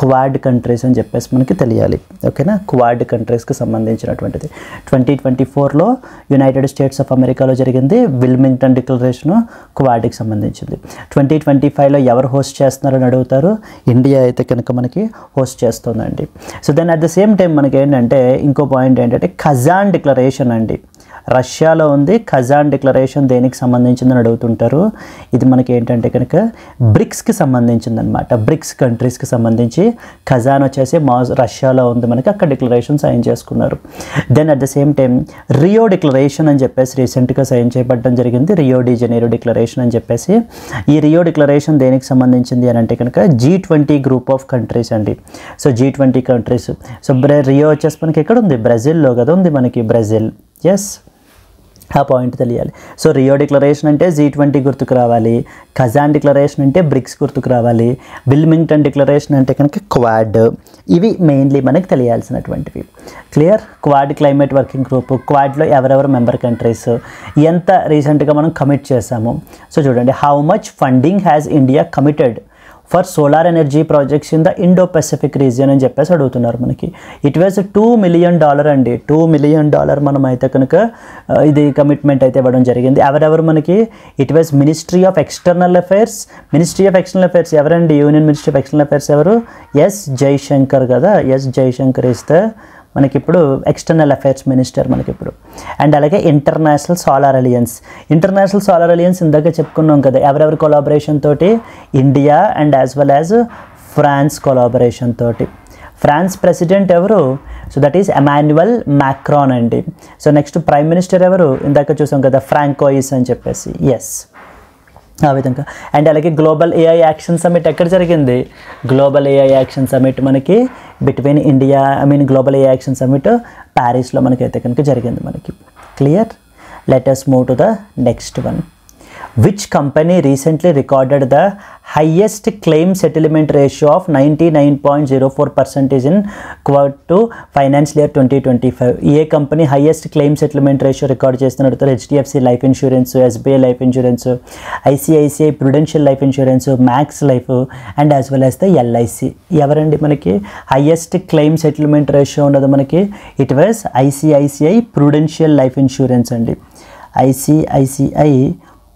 Quad countries అని చెప్పేసి మనకి తెలియాలి. ఓకేనా, క్వాడ్ కంట్రీస్కి సంబంధించినటువంటిది. 2024లో యునైటెడ్ స్టేట్స్ ఆఫ్ అమెరికాలో జరిగింది విల్మింగ్టన్ డిక్లరేషను, క్వాడ్కి సంబంధించింది. 2025లో ఎవరు హోస్ట్ చేస్తున్నారని అడుగుతారు? ఇండియా అయితే కనుక మనకి హోస్ట్ చేస్తుందండి. So then at the same time మనకి ఏంటంటే ఇంకో పాయింట్ ఏంటంటే కజాన్ డిక్లరేషన్ అండి. రష్యాలో ఉంది కజాన్ డిక్లరేషన్, దేనికి సంబంధించిందని అడుగుతుంటారు. ఇది మనకి ఏంటంటే కనుక బ్రిక్స్కి సంబంధించింది అనమాట. బ్రిక్స్ కంట్రీస్కి సంబంధించి కజాన్ వచ్చేసి రష్యాలో ఉంది మనకి, అక్కడ డిక్లరేషన్ సైన్ చేసుకున్నారు. Then at the same time Rio declaration అని చెప్పేసి రీసెంట్గా సైన్ చేయబడడం జరిగింది, రియో డి జనీరో డిక్లరేషన్ అని చెప్పేసి. ఈ రియో డిక్లరేషన్ దేనికి సంబంధించింది అని అంటే కనుక G20 గ్రూప్ ఆఫ్ కంట్రీస్ అండి. So G20 countries. So Rio వచ్చేసి మనకి ఎక్కడ ఉంది? బ్రెజిల్లో కదా ఉంది మనకి, బ్రెజిల్. ఎస్, ఆ పాయింట్ తెలియాలి. సో రియో డిక్లరేషన్ అంటే G20 గుర్తుకు రావాలి, కజాన్ డిక్లరేషన్ అంటే బ్రిక్స్ గుర్తుకు రావాలి, విల్మింగ్టన్ డిక్లరేషన్ అంటే కనుక క్వాడ్. ఇవి మెయిన్లీ మనకి తెలియాల్సినటువంటివి. Clear? Quad Climate Working Group, క్వాడ్లో ఎవరెవరు మెంబర్ కంట్రీస్, ఎంత రీసెంట్గా మనం కమిట్ చేసాము. సో చూడండి, how much funding has India committed for solar energy projects in the Indo Pacific region అని చెప్పేసి అడుగుతున్నారు మనకి. ఇట్ వాజ్ $2 million అండి. $2 million మనం అయితే కనుక ఇది కమిట్మెంట్ అయితే ఇవ్వడం జరిగింది. ఎవరెవరు మనకి? It was Ministry of External Affairs. ఎవరండి? Union Ministry of External Affairs ఎవరు? ఎస్ జైశంకర్ కదా. ఎస్ జైశంకర్ ఇస్తే మనకి ఇప్పుడు ఎక్స్టర్నల్ అఫైర్స్ మినిస్టర్ మనకి ఇప్పుడు. అండ్ అలాగే ఇంటర్నేషనల్ సోలార్ అలయన్స్ ఇందాక చెప్పుకున్నాం కదా, ఎవరెవరి కొలాబరేషన్ తోటి? India and as well as France collaboration తోటి. ఫ్రాన్స్ ప్రెసిడెంట్ ఎవరు? So that is Emmanuel Macron అండి. సో నెక్స్ట్ ప్రైమ్ మినిస్టర్ ఎవరు? ఇందాక చూసాం కదా, ఫ్రాంకోయిస్ అని చెప్పేసి. ఎస్, ఆ విధంగా. అండ్ అలాగే గ్లోబల్ ఏఐ యాక్షన్ సమిట్ ఎక్కడ జరిగింది? గ్లోబల్ ఏఐ యాక్షన్ సమిట్ మనకి between India, Global AI Action Summit ప్యారిస్లో మనకైతే కనుక జరిగింది మనకి. Clear? Let us move to the next one. Which company recently recorded the highest claim settlement ratio of 99.04% in Q2 financial year 2025? ఏ company highest claim settlement ratio record చేస్తున్నారు? HDFC Life Insurance, SBI Life Insurance, ICICI Prudential Life Insurance, Max Life and as well as the LIC. ఎవరండి మనకి highest claim settlement ratio ఉన్నది మనకి? It was ICICI Prudential Life Insurance అండి. ICICI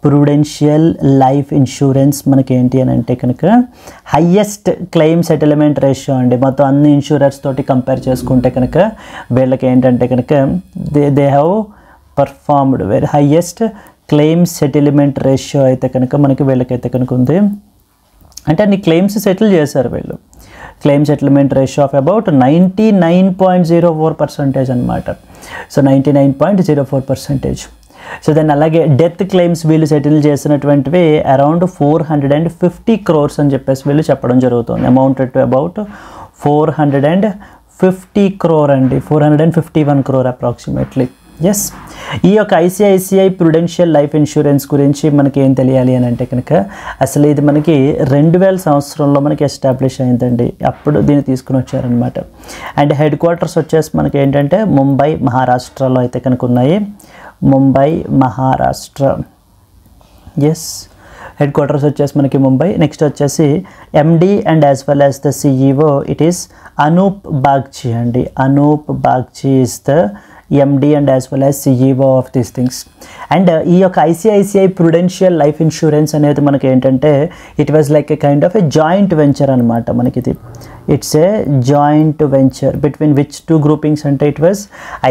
Prudential Life Insurance మనకి ఏంటి అని అంటే కనుక హైయెస్ట్ క్లెయిమ్ సెటిల్మెంట్ రేషియో అండి. మొత్తం అన్ని ఇన్సూరెన్స్ తోటి కంపేర్ చేసుకుంటే కనుక వీళ్ళకి ఏంటంటే కనుక they have performed very highest claim settlement ratio అయితే కనుక మనకి వీళ్ళకైతే కనుక ఉంది. అంటే అన్ని క్లెయిమ్స్ సెటిల్ చేశారు వీళ్ళు. Claim settlement ratio of about 99.04% అనమాట. సో 99.04%. సో దెన్ అలాగే డెత్ క్లెయిమ్స్ వీళ్ళు సెటిల్ చేసినటువంటివి అరౌండ్ 450 crores అని చెప్పేసి వీళ్ళు చెప్పడం జరుగుతుంది. అమౌంటెడ్ టు అబౌట్ 450 crore అండి, 451 crore అప్రాక్సిమేట్లీ. ఎస్, ఈ యొక్క ఐసిఐసిఐ ప్రుడెన్షియల్ లైఫ్ ఇన్సూరెన్స్ గురించి మనకి ఏం తెలియాలి అని అంటే కనుక అసలు ఇది మనకి 2000 సంవత్సరంలో మనకి ఎస్టాబ్లిష్ అయిందండి. అప్పుడు దీన్ని తీసుకుని వచ్చారనమాట. అండ్ హెడ్ క్వార్టర్స్ వచ్చేసి మనకి ఏంటంటే ముంబై, మహారాష్ట్రలో అయితే కనుక ఉన్నాయి. Mumbai, Maharashtra. Yes, headquarters వచ్చేసి మనకి ముంబై. నెక్స్ట్ వచ్చేసి MD and as well as the CEO it is Anup Bagchi అండి. Anup Bagchi is the MD and as well as CEO of these things. And ఈ యొక్క ఐసిఐసిఐ ప్రుడెన్షియల్ లైఫ్ ఇన్సూరెన్స్ అనేది మనకి ఏంటంటే it was like a kind of a joint venture అనమాట. మనకి ఇది it's a joint venture between which two groupings అంటే it was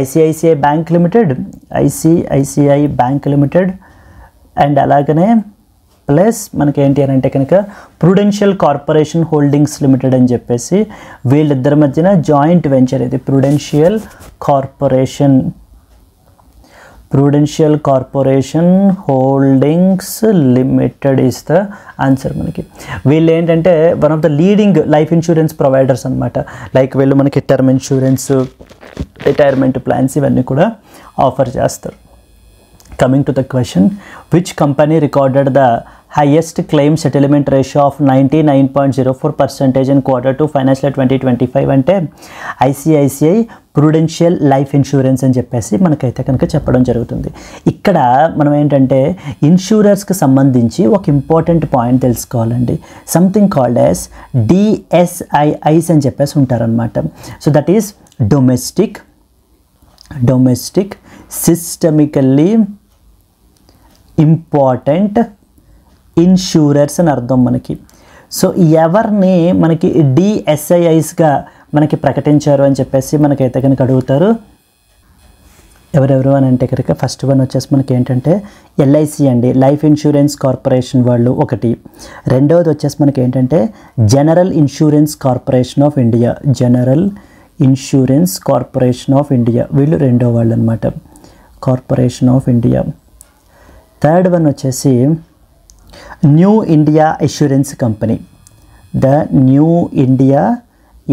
ICICI bank limited, ICICI bank limited and అలాగనే ప్లస్ మనకి ఏంటి అని అంటే కనుక ప్రుడెన్షియల్ కార్పొరేషన్ హోల్డింగ్స్ లిమిటెడ్ అని చెప్పేసి వీళ్ళిద్దరి మధ్యన జాయింట్ వెంచర్ ఇది. Prudential corporation holdings limited is the answer. మనకి వీళ్ళు ఏంటంటే one of the leading life insurance providers అనమాట. లైక్ వీళ్ళు మనకి టర్మ్ ఇన్సూరెన్స్, రిటైర్మెంట్ ప్లాన్స్ ఇవన్నీ కూడా ఆఫర్ చేస్తారు. Coming to the question, which company recorded the highest claim settlement ratio of 99.04% in Q2 financial year 2025 అంటే ఐసిఐసిఐ ప్రుడెన్షియల్ లైఫ్ ఇన్సూరెన్స్ అని చెప్పేసి మనకైతే కనుక చెప్పడం జరుగుతుంది. ఇక్కడ మనం ఏంటంటే ఇన్సూరర్స్కి సంబంధించి ఒక ఇంపార్టెంట్ పాయింట్ తెలుసుకోవాలండి. సంథింగ్ కాల్డ్ యాజ్ DSIIs అని చెప్పేసి ఉంటారనమాట. So that is domestic systemically important insurers అని అర్థం మనకి. సో ఎవరిని మనకి DSIIస్గా మనకి ప్రకటించారు అని చెప్పేసి మనకైతే కనుక అడుగుతారు. ఎవరెవరు అని అంటే కనుక ఫస్ట్ వన్ వచ్చేసి మనకి ఏంటంటే LIC అండి, లైఫ్ ఇన్సూరెన్స్ కార్పొరేషన్ వాళ్ళు ఒకటి. రెండవది వచ్చేసి మనకి ఏంటంటే General Insurance Corporation of India, General Insurance Corporation of India వీళ్ళు రెండో వాళ్ళు అనమాట, Corporation of India. Third one వచ్చేసి New India Assurance Company, the New India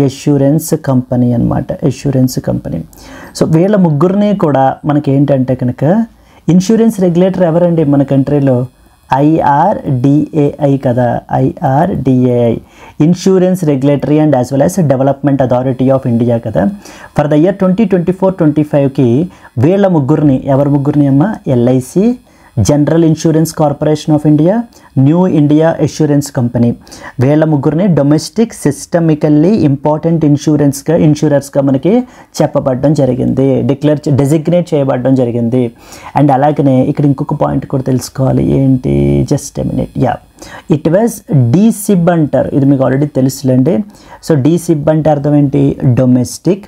Assurance Company అనమాట, అష్యూరెన్స్ కంపెనీ. సో వీళ్ళ ముగ్గురిని కూడా మనకి ఏంటంటే కనుక ఇన్సూరెన్స్ రెగ్యులేటర్ ఎవరండి మన కంట్రీలో? IRDAI కదా, IRDAI, insurance regulatory and as well as development authority of India కదా. ఫర్ ద ఇయర్ 2024-25కి వీళ్ళ ముగ్గురిని, ఎవరి ముగ్గురిని అమ్మ? LIC, general Insurance Corporation of India, new India Assurance company వీళ్ళ ముగ్గురిని డొమెస్టిక్ సిస్టమికల్లీ ఇంపార్టెంట్ ఇన్సూరర్స్గా మనకి చెప్పబడడం జరిగింది, డెసిగ్నేట్ చేయబడడం జరిగింది. అండ్ అలాగనే ఇక్కడ ఇంకొక పాయింట్ కూడా తెలుసుకోవాలి. ఏంటి? Just a minute. Yeah, it was DSIB అంటారు. ఇది మీకు ఆల్రెడీ తెలుసులేండి. సో DSIB అంటే అర్థం ఏంటి? డొమెస్టిక్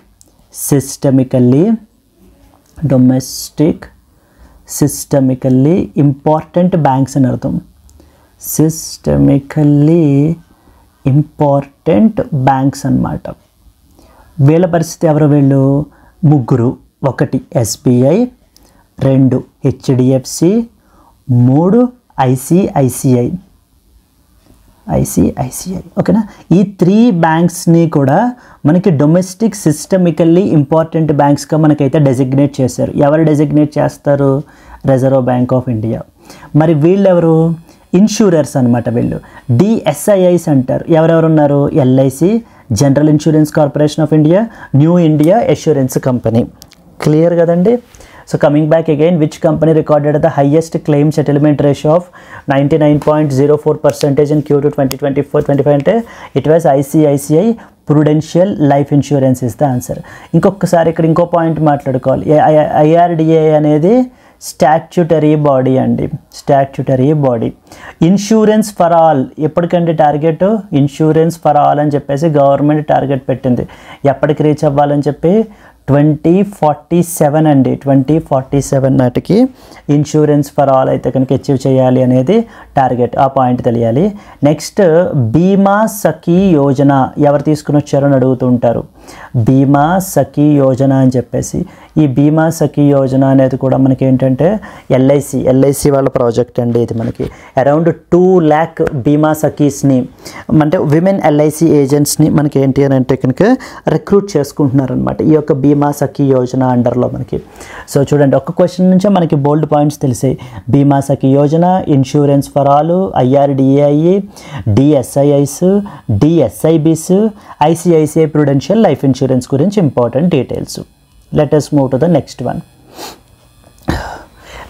సిస్టమికల్లీ ఇంపార్టెంట్ బ్యాంక్స్ అని అర్థం. సిస్టమికల్లీ ఇంపార్టెంట్ బ్యాంక్స్ అన్నమాట. వీళ్ళ పరిస్థితి ఎవరు? వీళ్ళు ముగ్గురు. ఒకటి SBI, 2 HDFC, 3 ICICI. ఓకేనా? ఈ 3 బ్యాంక్స్ని కూడా మనకి డొమెస్టిక్ సిస్టమికల్లీ ఇంపార్టెంట్ బ్యాంక్స్గా మనకైతే డెసిగ్నేట్ చేశారు. ఎవరు డెసిగ్నేట్ చేస్తారు? Reserve bank of India. మరి వీళ్ళెవరు? ఇన్సూరర్స్ అనమాట. వీళ్ళు DSIIs అంటారు. ఎవరెవరు ఉన్నారు? LIC, general Insurance Corporation of India, new India Assurance company. Clear కదండి? So coming back again, which company recorded the highest claim settlement ratio of 99.04% in Q2 2024-25 అంటే it was ICICI Prudential Life Insurance is the answer. ఇంకొకసారి ఇక్కడ ఇంకో point మాట్లాడుకోవాలి. IRDA అనేది statutory body అండి, statutory body. Insurance for All ఎప్పటికంటే target? Insurance for All అని చెప్పేసి గవర్నమెంట్ టార్గెట్ పెట్టింది. ఎప్పటికి రీచ్ అవ్వాలని చెప్పి 2047 అండి, 2047 నాటికి ఇన్సూరెన్స్ ఫర్ ఆల్ అయితే కనుక అచీవ్ చేయాలి అనేది టార్గెట్. ఆ పాయింట్ తెలియాలి. నెక్స్ట్ బీమా సఖీ యోజన ఎవరు తీసుకుని వచ్చారో అని అడుగుతూ ఉంటారు. బీమా సఖీ యోజన అని చెప్పేసి ఈ బీమా సఖీ యోజన అనేది కూడా మనకి ఏంటంటే LIC వాళ్ళ ప్రాజెక్ట్ అండి. ఇది మనకి అరౌండ్ 2 lakh బీమా సఖీస్ని అంటే విమెన్ ఎల్ఐసి ఏజెంట్స్ని మనకి ఏంటి అని అంటే కనుక రిక్రూట్ చేసుకుంటున్నారనమాట ఈ యొక్క బీమా సఖీ యోజన అండర్లో మనకి. సో చూడండి, ఒక్క క్వశ్చన్ నుంచే మనకి బోల్డ్ పాయింట్స్ తెలిసాయి. Bima Sakhi Yojana, Insurance for All, IRDAI, DSIIs, DSIBs, ICICI Prudential Life Insurance గురించి important details. Let us move to the next one.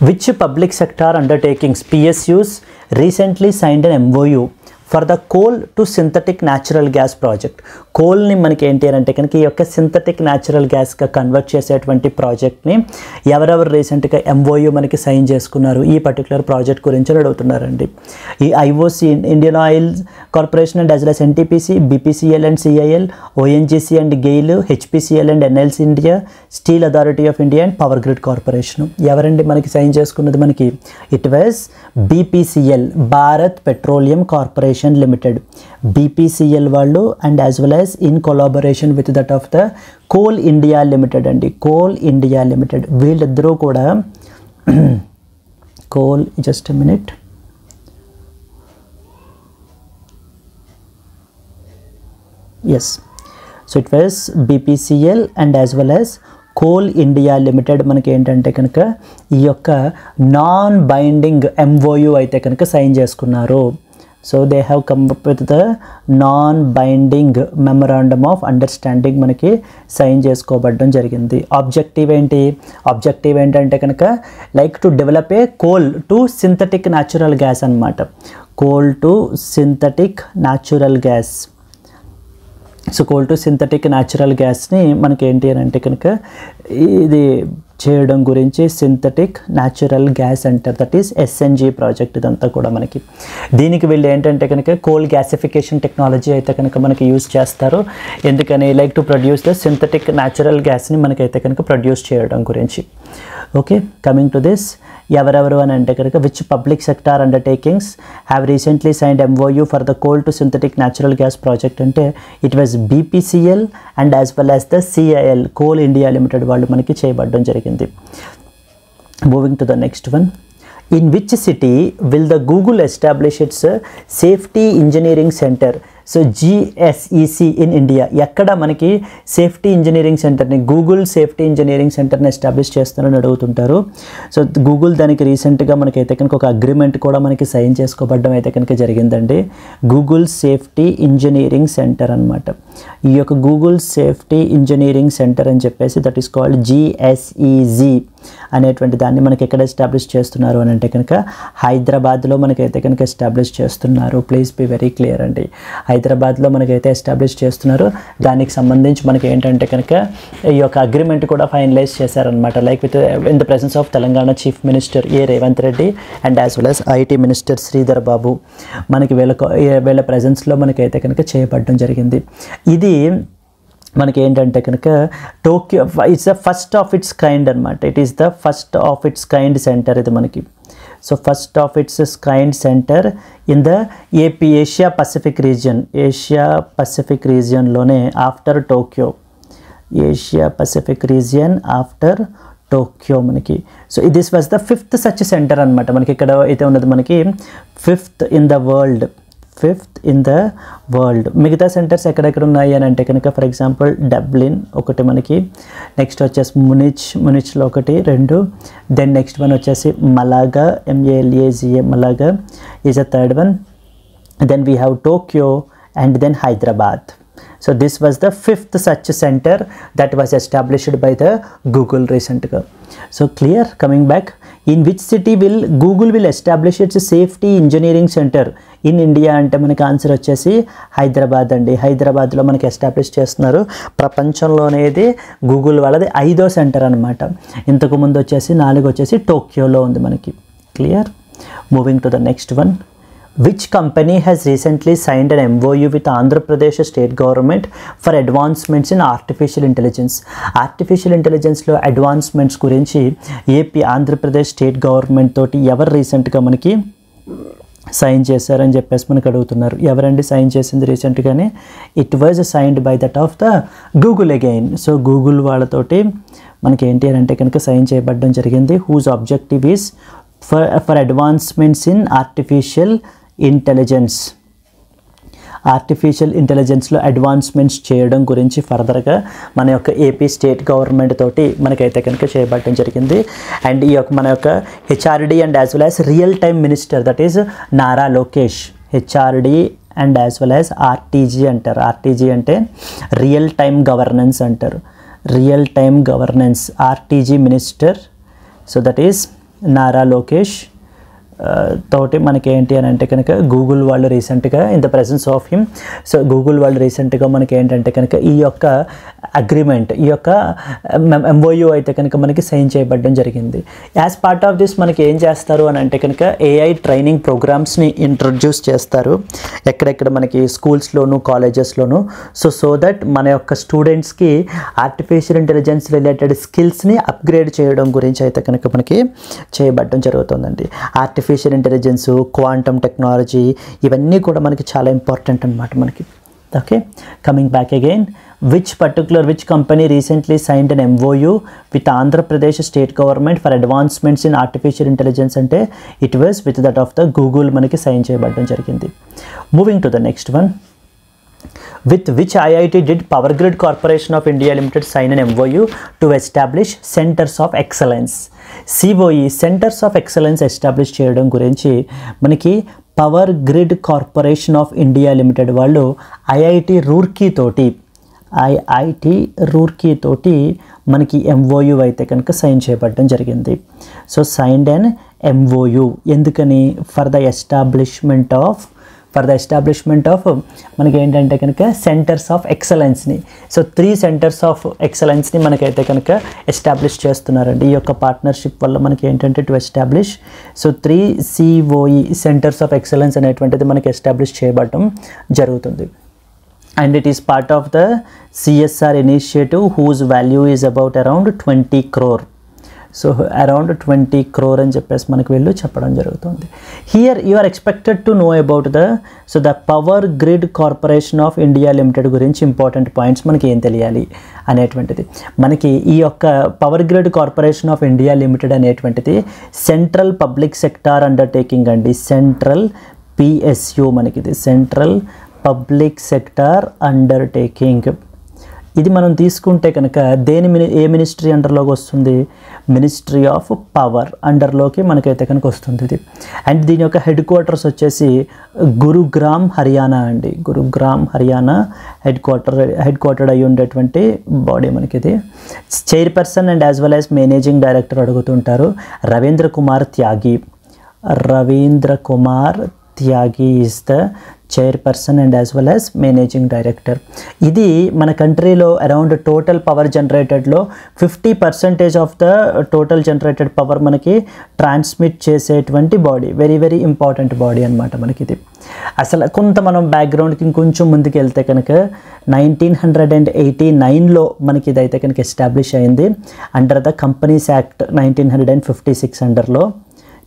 Which public sector undertakings PSUs recently signed an MOU for the coal to synthetic natural gas project? కోల్ని మనకి ఏంటి అని అంటే కనుక ఈ యొక్క synthetic natural గ్యాస్గా convert చేసేటువంటి ప్రాజెక్ట్ని ఎవరెవరు రీసెంట్గా MOU మనకి సైన్ చేసుకున్నారు ఈ పర్టికులర్ ప్రాజెక్ట్ గురించి అడుగుతున్నారండి. ఈ IOC Indian oil corporation and as well as NTPC, BPCL and CIL, ONGC and GAIL, HPCL and NLC India, steel authority of India and power grid corporation. ఎవరండి మనకి సైన్ చేసుకున్నది? మనకి it was BPCL, Bharat petroleum corporation limited. BPCL వాళ్ళు and as well as in collaboration with that of the Coal India Limited అండి. Coal India Limited వీళ్ళిద్దరూ కూడా Coal just a minute yes so it was BPCL and as well as Coal India Limited మనకి ఏంటంటే కనుక ఈ యొక్క non binding MOU అయితే కనుక సైన్ చేసుకున్నారు. So they have come up with the non binding memorandum of understanding మనకి సైన్ చేసుకోబడడం జరిగింది. ఆబ్జెక్టివ్ ఏంటంటే కనుక like to develop a coal to synthetic natural gas అనమాట. Coal to synthetic natural gas. So coal to synthetic natural గ్యాస్ని మనకి ఏంటి అని అంటే కనుక ఇది చేయడం గురించి సింథటిక్ న్యాచురల్ గ్యాస్ అంటారు. That is SNG project. ఇదంతా కూడా మనకి దీనికి వీళ్ళు ఏంటంటే కనుక కోల్ గ్యాసిఫికేషన్ టెక్నాలజీ అయితే కనుక మనకి యూజ్ చేస్తారు. ఎందుకని like to produce the synthetic natural గ్యాస్ని మనకైతే కనుక ప్రొడ్యూస్ చేయడం గురించి. ఓకే, కమింగ్ టు దిస్, ఎవరెవరు అని అంటే కనుక which public sector undertakings have recently signed MOU for the coal to synthetic natural gas project అంటే it was BPCL and as well as the CIL, Coal India Limited వాళ్ళు మనకి చేయబడడం జరిగింది. Moving to the next one. In which city will the Google establish its safety engineering center? So GSEC in India. ఎక్కడ మనకి safety engineering సెంటర్ని, Google safety engineering సెంటర్ని establish చేస్తారని అడుగుతుంటారు. సో గూగుల్ దానికి రీసెంట్గా మనకైతే కనుక ఒక అగ్రిమెంట్ కూడా మనకి సైన్ చేసుకోబడడం అయితే కనుక జరిగిందండి. గూగుల్ సేఫ్టీ ఇంజనీరింగ్ సెంటర్ అనమాట. ఈ యొక్క గూగుల్ సేఫ్టీ ఇంజనీరింగ్ సెంటర్ అని చెప్పేసి దట్ ఈస్ కాల్డ్ GSEZ అనేటువంటి దాన్ని మనకి ఎక్కడ ఎస్టాబ్లిష్ చేస్తున్నారు అని అంటే కనుక హైదరాబాద్లో మనకైతే కనుక ఎస్టాబ్లిష్ చేస్తున్నారు. ప్లీజ్ బి వెరీ క్లియర్ అండి. హైదరాబాద్లో మనకైతే ఎస్టాబ్లిష్ చేస్తున్నారు. దానికి సంబంధించి మనకి ఏంటంటే కనుక ఈ యొక్క అగ్రిమెంట్ కూడా ఫైనలైజ్ చేశారనమాట. Like with in the presence of Telangana chief minister Revanth Reddy and as well as IT minister Sridhar Babu మనకి వీళ్ళ ప్రెజెన్స్లో మనకైతే కనుక చేయబడడం జరిగింది. ఇది మనకి ఏంటంటే కనుక Tokyo it's the first of its kind అనమాట. It is the first of its kind centre ఇది మనకి. So first of its kind centre in the Asia Pacific రీజియన్లోనే after Tokyo, Asia Pacific region after Tokyo మనకి. So this was the 5th such centre అనమాట. మనకి ఇక్కడ అయితే ఉన్నది మనకి 5th ఇన్ ద వరల్డ్. మిగతా సెంటర్స్ ఎక్కడెక్కడ ఉన్నాయి అని అంటే కనుక ఫర్ ఎగ్జాంపుల్ డబ్లిన్ ఒకటి మనకి, నెక్స్ట్ వచ్చేసి మునిచ్లో 1, 2, దెన్ నెక్స్ట్ వన్ వచ్చేసి Malaga, MALAGA Malaga is a third one. Then we have Tokyo and then Hyderabad. So this was the 5th such center that was established by the Google recently. So clear, coming back, in which city will Google establish its safety engineering center in India అంటే మనకి answer వచ్చేసి హైదరాబాద్ అండి. హైదరాబాద్లో మనకి establish చేస్తున్నారు. ప్రపంచంలోనేది Google వాళ్ళది 5వ centre అనమాట. ఇంతకుముందు వచ్చేసి 4 వచ్చేసి టోక్యోలో ఉంది మనకి. Clear, moving to the next one. Which company has recently signed an MOU with Andhra Pradesh state government for advancements in artificial intelligence? Artificial intelligence లో అడ్వాన్స్మెంట్స్ గురించి ఆంధ్రప్రదేశ్ స్టేట్ గవర్నమెంట్ తోటి ఎవరు రీసెంట్గా మనకి సైన్ చేశారని చెప్పేసి మనకు అడుగుతున్నారు. ఎవరండి సైన్ చేసింది రీసెంట్గానే? It was signed by that of the Google again. So Google వాళ్ళతోటి మనకి ఏంటి అని అంటే కనుక సైన్ చేయబడడం జరిగింది. Whose objective is for advancements in artificial ఇంటెలిజెన్స్లో అడ్వాన్స్మెంట్స్ చేయడం గురించి ఫర్దర్గా మన యొక్క ఏపీ స్టేట్ గవర్నమెంట్ తోటి మనకైతే కనుక చేయబడటం జరిగింది. అండ్ ఈ యొక్క మన యొక్క HRD and as well as real time minister, that is Nara Lokesh. HRD and as well as RTG అంటారు. ఆర్టీజీ అంటే రియల్ టైమ్ గవర్నెన్స్ అంటారు. Real time governance RTG minister. So that is Nara Lokesh తోటి మనకి ఏంటి అని అంటే కనుక గూగుల్ వాళ్ళు రీసెంట్గా in the presence of him, so Google వాళ్ళు రీసెంట్గా మనకి ఏంటంటే కనుక ఈ యొక్క అగ్రిమెంట్, ఈ యొక్క ఎంఓయూ అయితే కనుక మనకి సైన్ చేయబడడం జరిగింది. యాజ్ పార్ట్ ఆఫ్ దిస్ మనకి ఏం చేస్తారు అని అంటే కనుక ఏఐ ట్రైనింగ్ ప్రోగ్రామ్స్ని ఇంట్రొడ్యూస్ చేస్తారు ఎక్కడెక్కడ మనకి స్కూల్స్లోను కాలేజెస్లోను. సో దట్ మన యొక్క స్టూడెంట్స్కి ఆర్టిఫిషియల్ ఇంటెలిజెన్స్ రిలేటెడ్ స్కిల్స్ని అప్గ్రేడ్ చేయడం గురించి అయితే కనుక మనకి చేయబడడం జరుగుతుందండి. ఆర్టిఫిషియల్ ఇంటెలిజెన్స్, క్వాంటమ్ టెక్నాలజీ ఇవన్నీ కూడా మనకి చాలా ఇంపార్టెంట్ అనమాట మనకి. Okay, coming back again, which company recently signed an MOU with Andhra Pradesh state government for advancements in artificial intelligence అంటే it was with that of the Google మనకి sign చేయబడడం జరిగింది. Moving to the next one, with which IIT did Power Grid Corporation of India Limited sign an MOU to establish Centers of Excellence. COE Centers of Excellence establish చేయడం గురించి మనకి Power grid corporation of India Limited వాళ్ళు IIT Roorkee తోటి మనకి MOU అయితే కనుక sign చేయబడడం జరిగింది. సో సైన్డ్ అండ్ ఎంఓయు ఎందుకని? ఫర్ ద ఎస్టాబ్లిష్మెంట్ ఆఫ్ మనకి ఏంటంటే కనుక సెంటర్స్ ఆఫ్ ఎక్సలెన్స్ని, సో 3 సెంటర్స్ ఆఫ్ ఎక్సలెన్స్ని మనకైతే కనుక ఎస్టాబ్లిష్ చేస్తున్నారండి. ఈ యొక్క పార్ట్నర్షిప్ వల్ల మనకి ఏంటంటే to establish, so 3 COE centres of excellence అనేటువంటిది మనకి ఎస్టాబ్లిష్ చేయబడటం జరుగుతుంది. And it is part of the CSR initiative whose value is about around 20 crore. So around 20 crore అని చెప్పేసి మనకు వీళ్ళు చెప్పడం జరుగుతుంది. Here you are expected to know about the Power Grid Corporation of India Limited గురించి important points మనకి ఏం తెలియాలి అనేటువంటిది. మనకి ఈ యొక్క Power grid corporation of India Limited అనేటువంటిది సెంట్రల్ పబ్లిక్ సెక్టార్ అండర్టేకింగ్ అండి. సెంట్రల్ PSU మనకిది సెంట్రల్ పబ్లిక్ సెక్టార్ అండర్టేకింగ్. ఇది మనం తీసుకుంటే కనుక ఏ మినిస్ట్రీ అండర్లోకి వస్తుంది? మినిస్ట్రీ ఆఫ్ పవర్ అండర్లోకి మనకైతే కనుక వస్తుంది ఇది. అండ్ దీని యొక్క హెడ్ క్వార్టర్స్ వచ్చేసి గురుగ్రామ్ హర్యానా అండి. గురుగ్రామ్ హర్యానా హెడ్ క్వార్టర్డ్ అయి ఉండేటువంటి బాడీ మనకి ఇది. Chairperson and as well as managing director అడుగుతుంటారు. Ravindra Kumar Tyagi is the chairperson and as well as managing director. ఇది మన కంట్రీలో అరౌండ్ టోటల్ పవర్ జనరేటెడ్లో 50% of the total generated power మనకి ట్రాన్స్మిట్ చేసేటువంటి body. Very very important body అనమాట మనకి ఇది. అసలు కొంత మనం బ్యాక్గ్రౌండ్కి ఇంకొంచెం ముందుకు వెళ్తే కనుక 1989లో మనకి ఇదైతే కనుక ఎస్టాబ్లిష్ అయింది అండర్ ద కంపెనీస్ యాక్ట్ 1956 అండర్లో.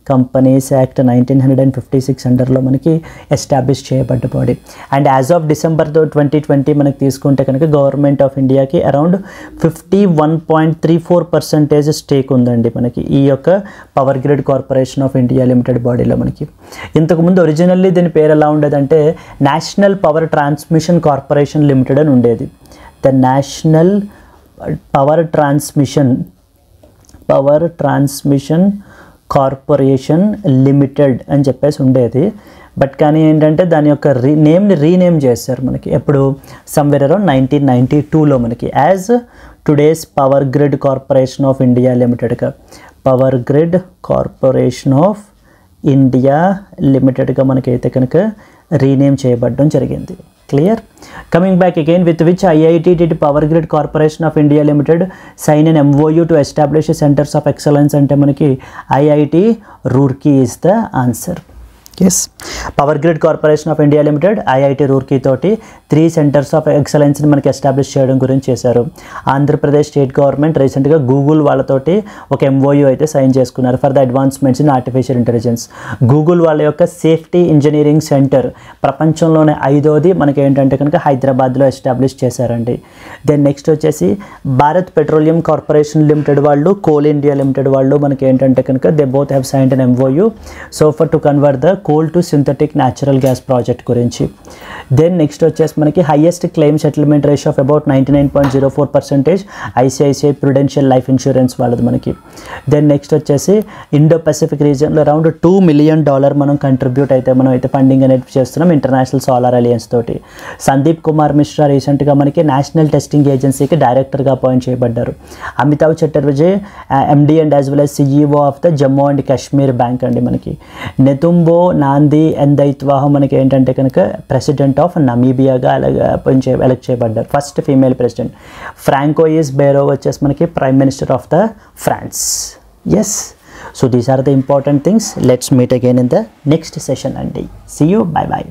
కంపెనీస్ యాక్ట్ 1956 అండర్లో మనకి ఎస్టాబ్లిష్ చేయబడ్డ body. And as of December 2020 మనకి తీసుకుంటే కనుక గవర్నమెంట్ ఆఫ్ ఇండియాకి అరౌండ్ 51.34% స్టేక్ ఉందండి మనకి ఈ యొక్క Power grid corporation of India Limited బాడీలో. మనకి ఇంతకుముందు ఒరిజినల్లీ దీని పేరు ఎలా ఉండేదంటే National Power Transmission Corporation Limited అని ఉండేది. The National Power Transmission Corporation Limited అని చెప్పేసి ఉండేది. బట్ కానీ ఏంటంటే దాని యొక్క నేమ్ని రీనేమ్ చేశారు మనకి ఎప్పుడు సమ్వేర్ అరౌండ్ 1992లో మనకి as today's Power grid corporation of India లిమిటెడ్గా Power grid corporation of India లిమిటెడ్గా మనకైతే కనుక రీనేమ్ చేయబడడం జరిగింది. Clear? Coming back again, with which IIT did Power Grid Corporation of India Limited sign an MOU to establish centers of excellence అంటే మనకి IIT Roorkee is the answer. Yes. Power grid corporation of India Limited IIT Roorkee తోటి 3 centres of ఎక్సలెన్స్ని మనకి establish చేయడం గురించి చేశారు. Andhra Pradesh state government రీసెంట్గా Google వాళ్ళతోటి ఒక MOU అయితే సైన్ చేసుకున్నారు for the advancements in artificial intelligence. Google వాళ్ళ యొక్క సేఫ్టీ ఇంజనీరింగ్ సెంటర్ ప్రపంచంలోనే 5వది మనకి ఏంటంటే కనుక హైదరాబాద్లో ఎస్టాబ్లిష్ చేశారండి. దెన్ నెక్స్ట్ వచ్చేసి భారత్ పెట్రోలియం కార్పొరేషన్ లిమిటెడ్ వాళ్ళు, కోల్ ఇండియా లిమిటెడ్ వాళ్ళు మనకి ఏంటంటే కనుక they both have signed an MOU so for to convert the coal to synthetic natural gas project గురించి. దెన్ నెక్స్ట్ వచ్చేసి మనకి highest claim settlement ratio of about 99.04% ICICI Prudential Life insurance వాళ్ళది మనకి. Then next వచ్చేసి Indo Pacific రీజియన్లో around $2 million మనం contribute అయితే మనం అయితే ఫండింగ్ అనేది చేస్తున్నాం ఇంటర్నేషనల్ సోలార్ అలయన్స్ తోటి. సందీప్ కుమార్ మిశ్రా రీసెంట్గా మనకి నేషనల్ టెస్టింగ్ ఏజెన్సీకి డైరెక్టర్గా అపాయింట్ చేయబడ్డారు. Amitabh Chatterjee MD and as well as CEO of the Jammu and Kashmir Bank అండి మనకి. నెతుంబో నాంది ఎందైత్వాహో మనకి ఏంటంటే కనుక ప్రెసిడెంట్ ఆఫ్ నమీబియాగా ఎలక్ట్ చేయబడ్డారు, first female president. Francois Bayrou వచ్చేసి మనకి prime minister of the France. Yes, so these are the important things. Let's meet again in the next session అండి. See you, bye bye.